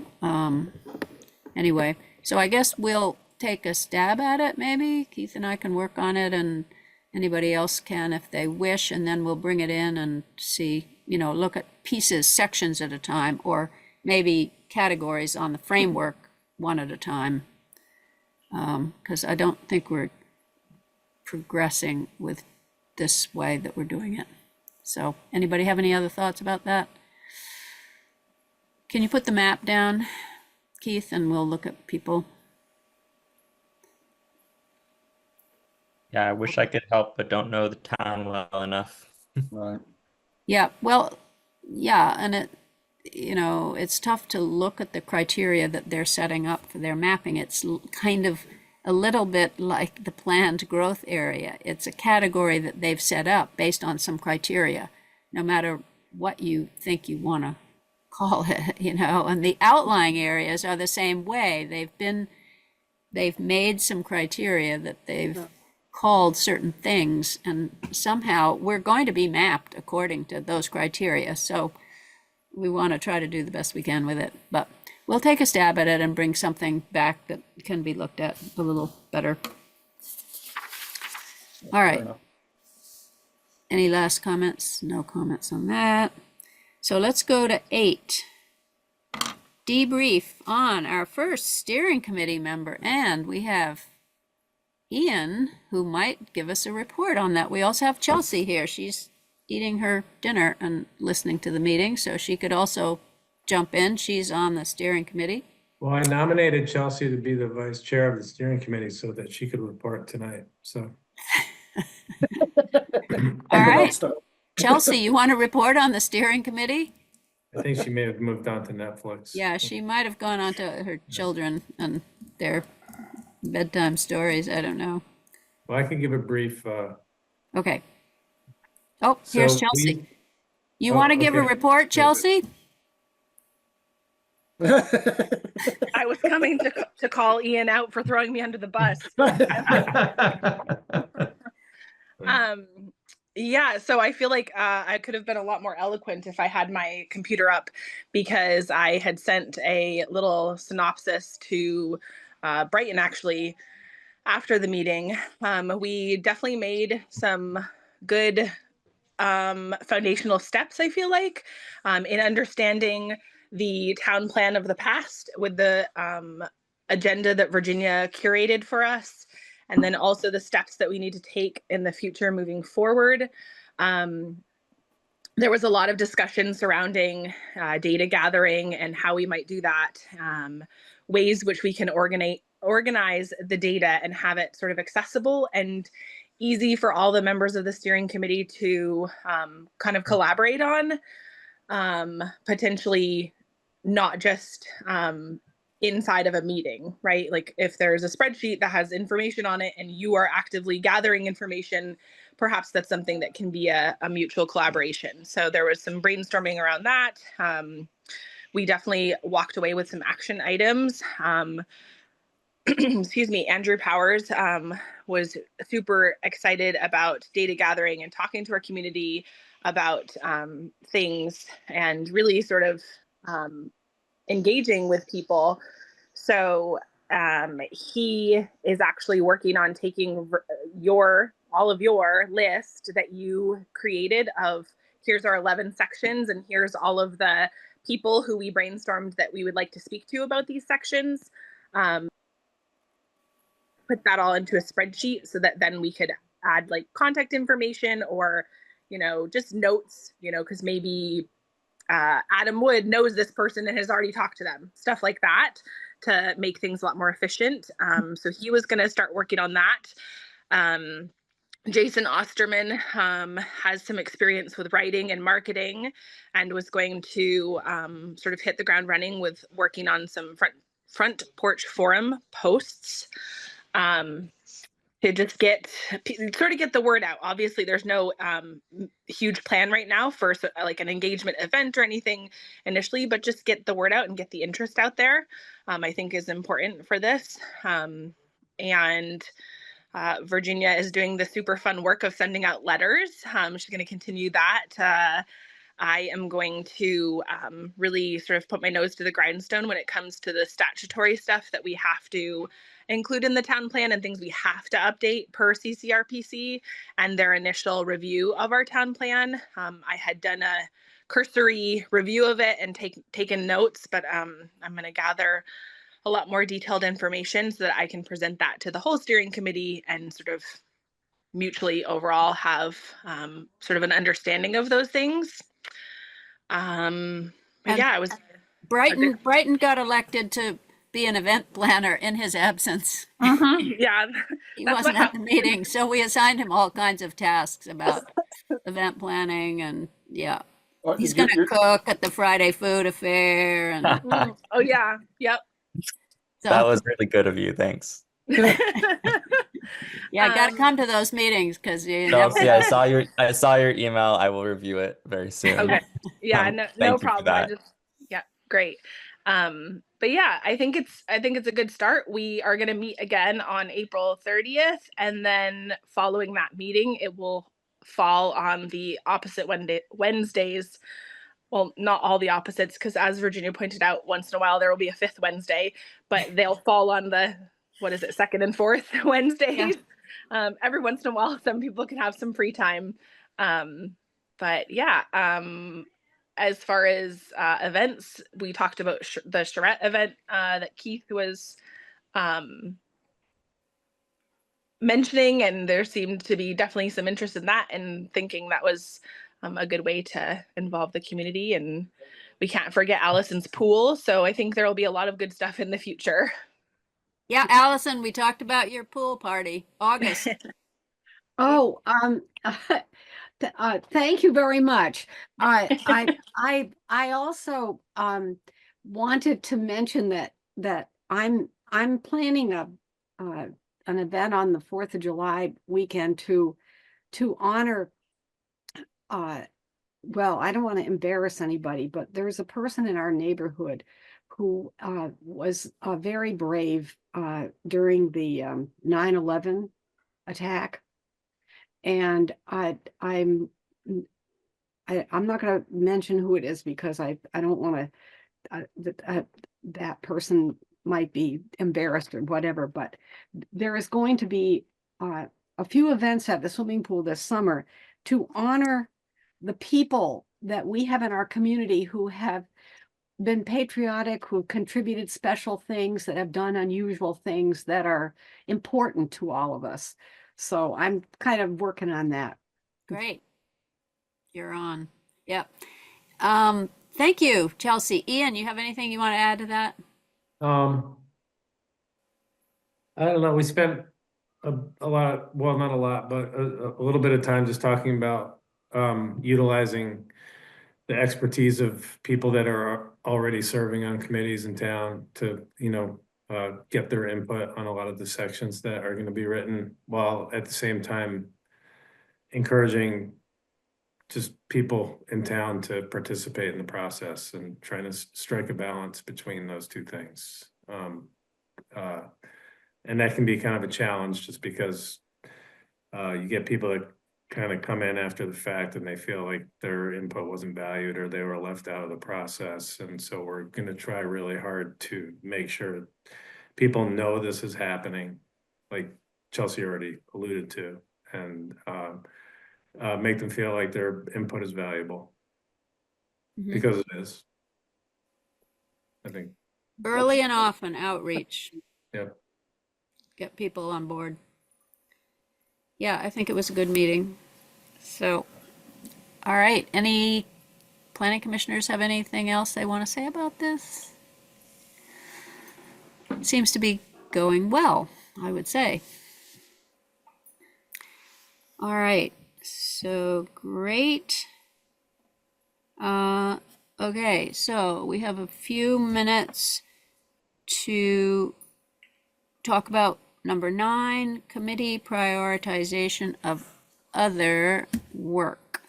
anyway, so I guess we'll take a stab at it, maybe. Keith and I can work on it, and anybody else can if they wish, and then we'll bring it in and see, look at pieces, sections at a time, or maybe categories on the framework one at a time. Because I don't think we're progressing with this way that we're doing it. So anybody have any other thoughts about that? Can you put the map down, Keith, and we'll look at people? Yeah, I wish I could help, but don't know the town well enough. Right. Yeah, well, yeah, and it's tough to look at the criteria that they're setting up for their mapping. It's kind of a little bit like the planned growth area. It's a category that they've set up based on some criteria, no matter what you think you want to call it, and the outlying areas are the same way. They've made some criteria that they've called certain things, and somehow we're going to be mapped according to those criteria. So we want to try to do the best we can with it, but we'll take a stab at it and bring something back that can be looked at a little better. All right. Any last comments? No comments on that. So let's go to 8. Debrief on our first steering committee member, and we have Ian, who might give us a report on that. We also have Chelsea here. She's eating her dinner and listening to the meeting, so she could also jump in. She's on the steering committee. Well, I nominated Chelsea to be the vice chair of the steering committee so that she could report tonight, so. All right. Chelsea, you want to report on the steering committee? I think she may have moved on to Netflix. Yeah, she might have gone on to her children and their bedtime stories. I don't know. Well, I can give a brief. Okay. Oh, here's So Chelsea. You Oh, want to give a okay. report, Chelsea? I was coming to call Ian out for throwing me under the bus. Yeah, so I feel like I could have been a lot more eloquent if I had my computer up, because I had sent a little synopsis to Brighton actually after the meeting. We definitely made some good foundational steps, I feel like, in understanding the town plan of the past with the agenda that Virginia curated for us, and then also the steps that we need to take in the future moving forward. There was a lot of discussion surrounding data gathering and how we might do that, ways which we can organize the data and have it sort of accessible and easy for all the members of the steering committee to kind of collaborate on, potentially not just inside of a meeting, right? Like if there's a spreadsheet that has information on it and you are actively gathering information, perhaps that's something that can be a mutual collaboration. So there was some brainstorming around that. We definitely walked away with some action items. Excuse me, Andrew Powers was super excited about data gathering and talking to our community about things and really sort of engaging with people. So he is actually working on taking all of your list that you created of here's our 11 sections and here's all of the people who we brainstormed that we would like to speak to about these sections. Put that all into a spreadsheet so that then we could add like contact information or, just notes, because maybe Adam Wood knows this person and has already talked to them, stuff like that, to make things a lot more efficient. So he was going to start working on that. Jason Osterman has some experience with writing and marketing and was going to sort of hit the ground running with working on some front porch forum posts to just get the word out. Obviously, there's no huge plan right now for like an engagement event or anything initially, but just get the word out and get the interest out there, I think is important for this. And Virginia is doing the super fun work of sending out letters. She's going to continue that. I am going to really sort of put my nose to the grindstone when it comes to the statutory stuff that we have to include in the town plan and things we have to update per CCRPC and their initial review of our town plan. I had done a cursory review of it and taken notes, but I'm going to gather a lot more detailed information so that I can present that to the whole steering committee and sort of mutually overall have sort of an understanding of those things. Yeah, it was Brighton got elected to be an event planner in his absence. Yeah, he wasn't at the meeting, so we assigned him all kinds of tasks about event planning, and yeah, he's going to cook at the Friday food affair. And oh yeah, yep. So, that was really good of you. Thanks. Yeah, I got to come to those meetings because Chelsea, I saw your email. I will review it very soon. Okay. Yeah, no problem. Yeah, great. But yeah, I think it's a good start. We are going to meet again on April 30th, and then following that meeting, it will fall on the opposite Wednesdays. Well, not all the opposites, because as Virginia pointed out, once in a while there will be a fifth Wednesday, but they'll fall on the second and fourth Wednesdays. Yeah. Every once in a while, some people can have some free time. But yeah, as far as events, we talked about the charrette event that Keith was mentioning, and there seemed to be definitely some interest in that, and thinking that was a good way to involve the community. And we can't forget Allison's pool, so I think there will be a lot of good stuff in the future. Yeah, Allison, we talked about your pool party, August. Oh, thank you very much. I also wanted to mention that I'm planning an event on the 4th of July weekend to honor well, I don't want to embarrass anybody, but there's a person in our neighborhood who was very brave during the 9/11 attack. And I'm not going to mention who it is because I don't want to that person might be embarrassed or whatever, but there is going to be a few events at the swimming pool this summer to honor the people that we have in our community who have been patriotic, who have contributed special things, that have done unusual things that are important to all of us. So I'm kind of working on that. Great. You're on. Yep. Thank you, Chelsea. Ian, you have anything you want to add to that? I don't know, we spent a lot, well, not a lot, but a little bit of time just talking about utilizing the expertise of people that are already serving on committees in town to, get their input on a lot of the sections that are going to be written, while at the same time encouraging just people in town to participate in the process and trying to strike a balance between those two things. And that can be kind of a challenge just because you get people that kind of come in after the fact and they feel like their input wasn't valued or they were left out of the process. And so we're going to try really hard to make sure people know this is happening, like Chelsea already alluded to, and make them feel like their input is valuable, because it is. I think Early and often outreach. Yep. Get people on board. Yeah, I think it was a good meeting. So, all right. Any planning commissioners have anything else they want to say about this? Seems to be going well, I would say. All right. So great. Okay, so we have a few minutes to talk about number 9, committee prioritization of other work.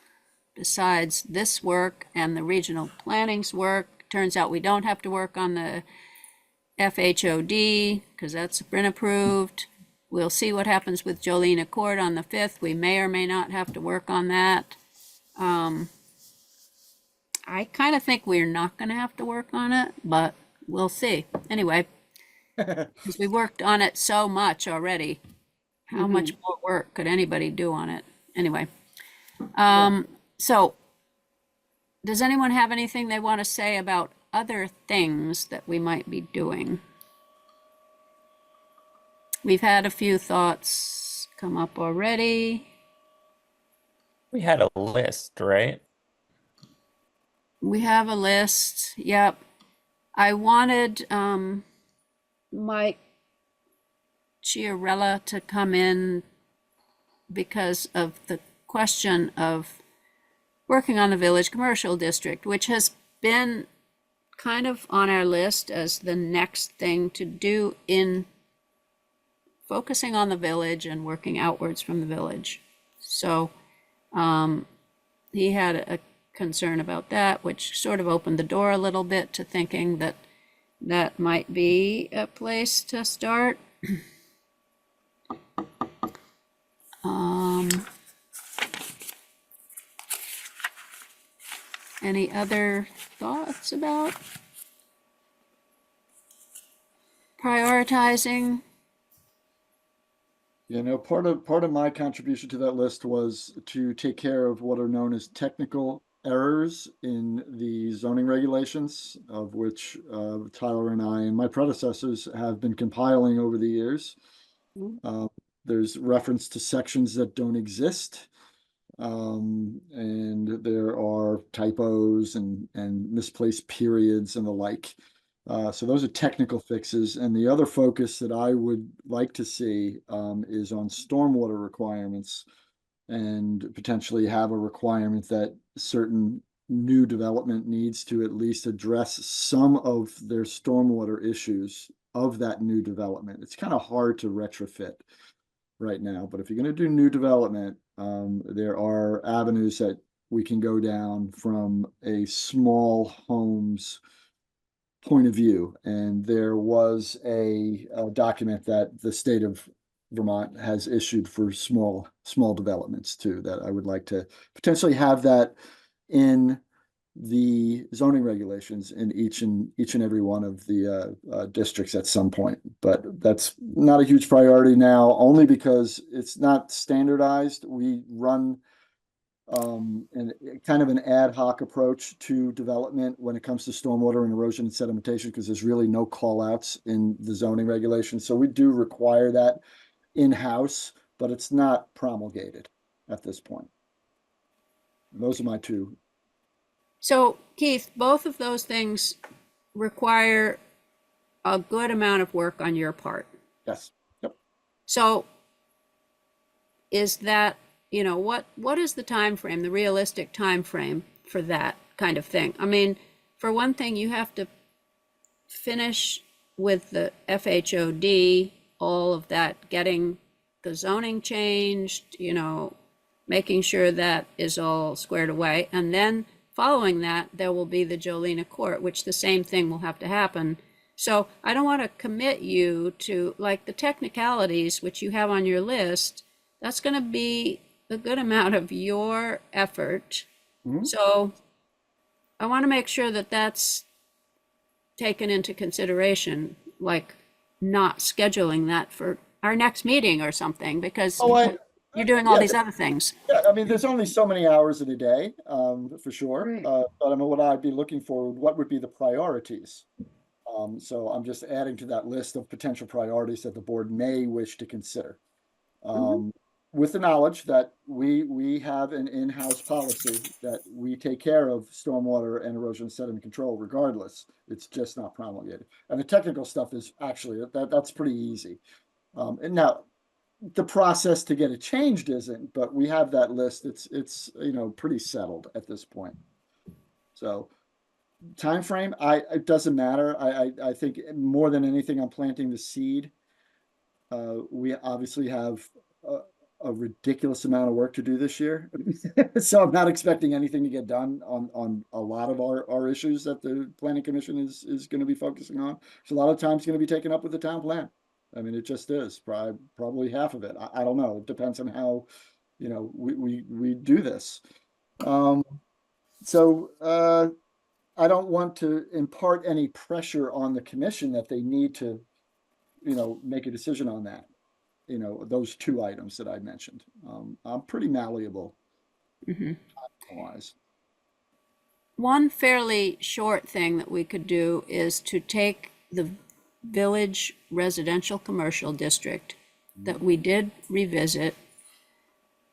Besides this work and the regional planning's work, turns out we don't have to work on the FHOD because that's been approved. We'll see what happens with Jolene Accord on the 5th. We may or may not have to work on that. I kind of think we're not going to have to work on it, but we'll see. Anyway, because we worked on it so much already. How much more work could anybody do on it? Anyway, so does anyone have anything they want to say about other things that we might be doing? We've had a few thoughts come up already. We had a list, right? We have a list. Yep. I wanted Mike Chiarella to come in because of the question of working on the Village Commercial District, which has been kind of on our list as the next thing to do in focusing on the village and working outwards from the village. So he had a concern about that, which sort of opened the door a little bit to thinking that that might be a place to start. Any other thoughts about prioritizing You know, part of my contribution to that list was to take care of what are known as technical errors in the zoning regulations, of which Tyler and I and my predecessors have been compiling over the years. There's reference to sections that don't exist. And there are typos and misplaced periods and the like. So those are technical fixes. And the other focus that I would like to see is on stormwater requirements, and potentially have a requirement that certain new development needs to at least address some of their stormwater issues of that new development. It's kind of hard to retrofit right now, but if you're going to do new development, there are avenues that we can go down from a small homes point of view. And there was a document that the state of Vermont has issued for small developments too, that I would like to potentially have that in the zoning regulations in each and every one of the districts at some point. But that's not a huge priority now, only because it's not standardized. We run kind of an ad hoc approach to development when it comes to stormwater and erosion and sedimentation, because there's really no call outs in the zoning regulations. So we do require that in-house, but it's not promulgated at this point. Those are my two. So Keith, both of those things require a good amount of work on your part. Yes. Yep. So is that, you know, what is the time frame, the realistic time frame for that kind of thing? I mean, for one thing, you have to finish with the FHOD, all of that, getting the zoning changed, you know, making sure that is all squared away. And then following that, there will be the Jolena Court, which the same thing will have to happen. So I don't want to commit you to, like, the technicalities, which you have on your list. That's going to be a good amount of your effort. Mhm. So I want to make sure that that's taken into consideration, like not scheduling that for our next meeting or something, because you're doing all yeah, these other things. Yeah, I mean, there's only so many hours in a day, for sure. Right. But I mean, what I'd be looking for, what would be the priorities? So I'm just adding to that list of potential priorities that the board may wish to consider. With the knowledge that we have an in-house policy that we take care of stormwater and erosion sediment control regardless. It's just not promulgated. And the technical stuff is actually, that's pretty easy. And now, the process to get it changed isn't, but we have that list. It's you know, pretty settled at this point. So time frame, it doesn't matter. I think more than anything, I'm planting the seed. We obviously have a ridiculous amount of work to do this year, so I'm not expecting anything to get done on a lot of our issues that the planning commission is going to be focusing on. So a lot of time's going to be taken up with the town plan. I mean, it just is probably half of it. I don't know. It depends on how, you know, we do this. So I don't want to impart any pressure on the commission that they need to, you know, make a decision on that. You know, those two items that I mentioned. I'm pretty malleable. Wise. One fairly short thing that we could do is to take the village residential commercial district that we did revisit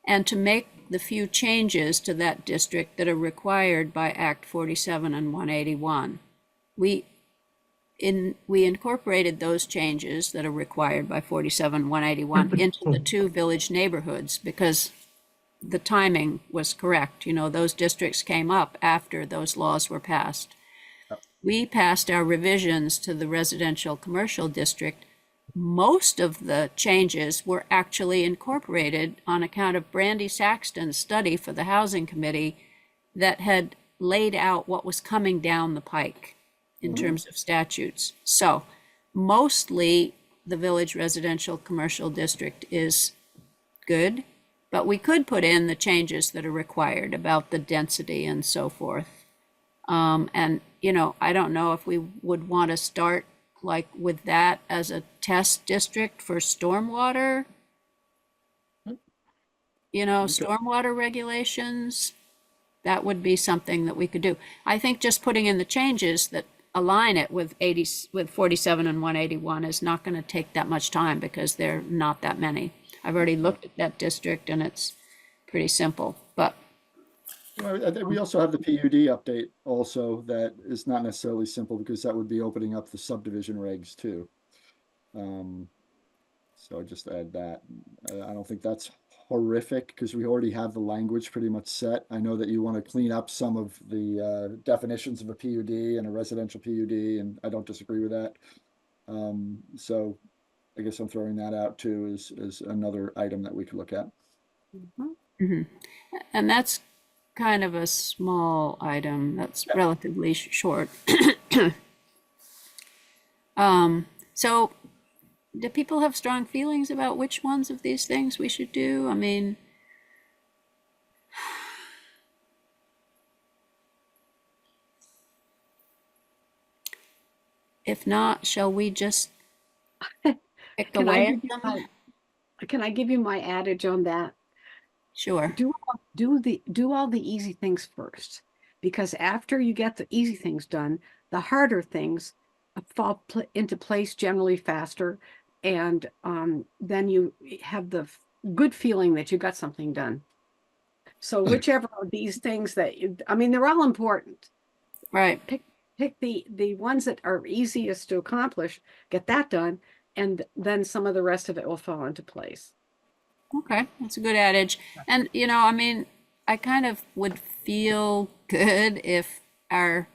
and to make the few changes to that district that are required by Act 47 and 181. We incorporated those changes that are required by 47, 181 into the two village neighborhoods because the timing was correct. You know, those districts came up after those laws were passed. We passed our revisions to the residential commercial district. Most of the changes were actually incorporated on account of Brandy Saxton's study for the Housing Committee that had laid out what was coming down the pike in terms of statutes. So mostly the village residential commercial district is good, but we could put in the changes that are required about the density and so forth. And, you know, I don't know if we would want to start like with that as a test district for stormwater you know, Okay. stormwater regulations, that would be something that we could do. I think just putting in the changes that align it with 80, with 47 and 181 is not going to take that much time because they're not that many. I've already looked at that district and it's pretty simple, but Well, I think we also have the PUD update also that is not necessarily simple because that would be opening up the subdivision regs too. So just add that. I don't think that's horrific because we already have the language pretty much set. I know that you want to clean up some of the definitions of a PUD and a residential PUD, and I don't disagree with that. So I guess I'm throwing that out too as another item that we could look at. mhm. And that's kind of a small item. That's relatively short. So do people have strong feelings about which ones of these things we should do? I mean, if not, shall we just pick Can I away give at you them? my, can I give you my adage on that? Sure. Do all the easy things first, because after you get the easy things done, the harder things fall into place generally faster, and then you have the good feeling that you got something done. So whichever of these things that I mean, they're all important. Right. Pick the ones that are easiest to accomplish, get that done, and then some of the rest of it will fall into place. Okay, that's a good adage. And, you know, I mean, I kind of would feel good if our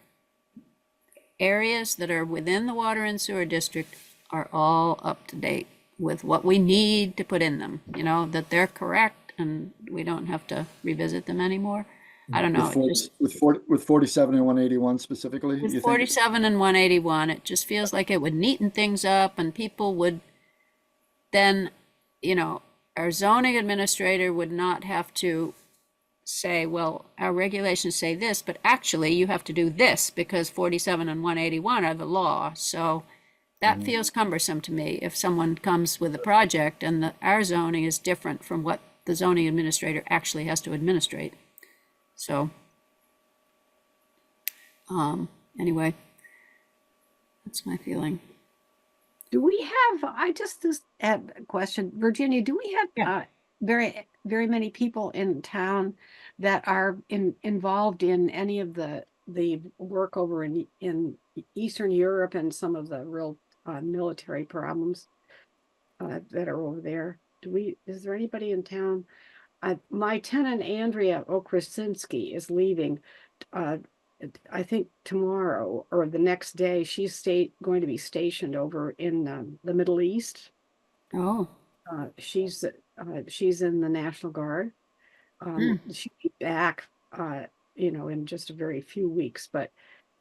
areas that are within the water and sewer district are all up to date with what we need to put in them, you know, that they're correct and we don't have to revisit them anymore. I don't know. With 47 and 181 specifically, you With think? 47 and 181, it just feels like it would neaten things up and people would then, you know, our zoning administrator would not have to say, well, our regulations say this, but actually you have to do this because 47 and 181 are the law. So that feels cumbersome to me if someone comes with a project and our zoning is different from what the zoning administrator actually has to administrate. So, anyway, that's my feeling. Do we have, I just had a question, Virginia, do we have very, very many people in town that are involved in any of the work over in Eastern Europe and some of the real military problems that are over there? Is there anybody in town? My tenant Andrea Okrasinski is leaving I think tomorrow or the next day. She's going to be stationed over in the Middle East. Oh, She's in the National Guard. She'll be back, you know, in just a very few weeks. But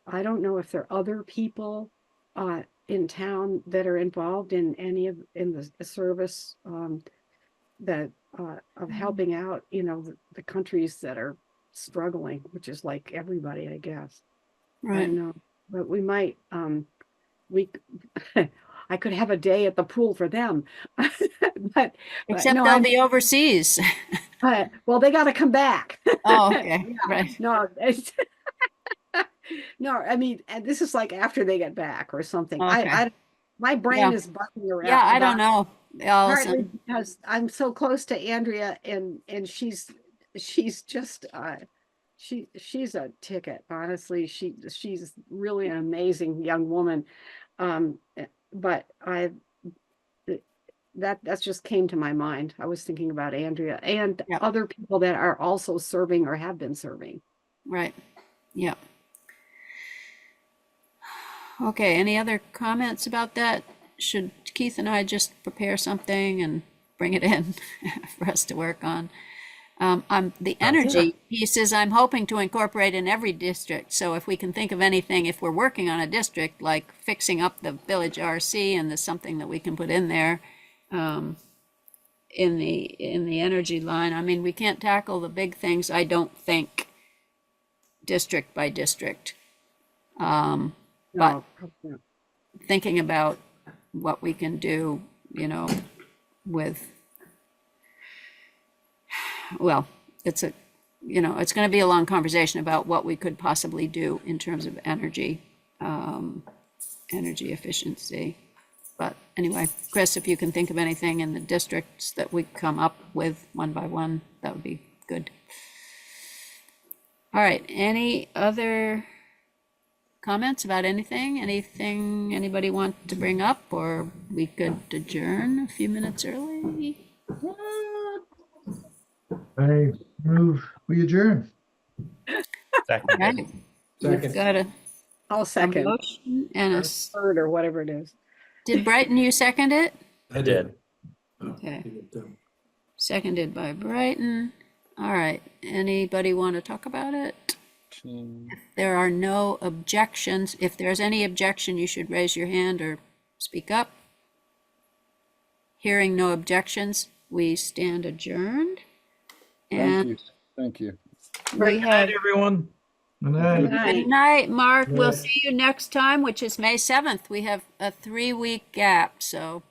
I don't know if there are other people in town that are involved in the service that of helping out, you know, the countries that are struggling, which is like everybody, I guess. I right. don't know, but we might, I could have a day at the pool for them, but Except no, they'll be overseas. well, they got to come back. Oh, okay, Yeah, right. no, no, I mean, and this is like after they get back or something. Okay. My brain is buzzing around. Yeah, I don't know. Partly Allison. because I'm so close to Andrea and she's just she's a ticket, honestly. She's really an amazing young woman. But that's just came to my mind. I was thinking about Andrea and Yep. other people that are also serving or have been serving. Right. Yep. Okay, any other comments about that? Should Keith and I just prepare something and bring it in for us to work on? The energy pieces I'm hoping to incorporate in every district. So if we can think of anything, if we're working on a district, like fixing up the village RC and there's something that we can put in there, in the energy line. I mean, we can't tackle the big things, I don't think, district by district. But No, thinking about what we can do, you know, with well, it's a, you know, it's going to be a long conversation about what we could possibly do in terms of energy, energy efficiency. But anyway, Chris, if you can think of anything in the districts that we come up with one by one, that would be good. All right, any other comments about anything? Anything anybody want to bring up, or we could adjourn a few minutes early? I move, we adjourn. Second. Right. We've Second. got I'll a second, motion and a, third or whatever it is. did Brighton, you second it? I did. Okay. Seconded by Brighton. All right, anybody want to talk about it? There are no objections. If there's any objection, you should raise your hand or speak up. Hearing no objections, we stand adjourned. Thank And you. Thank you. we have, Everyone. Good night. Good night. good night, Mark. We'll Night. see you next time, which is May 7th. We have a 3-week gap, so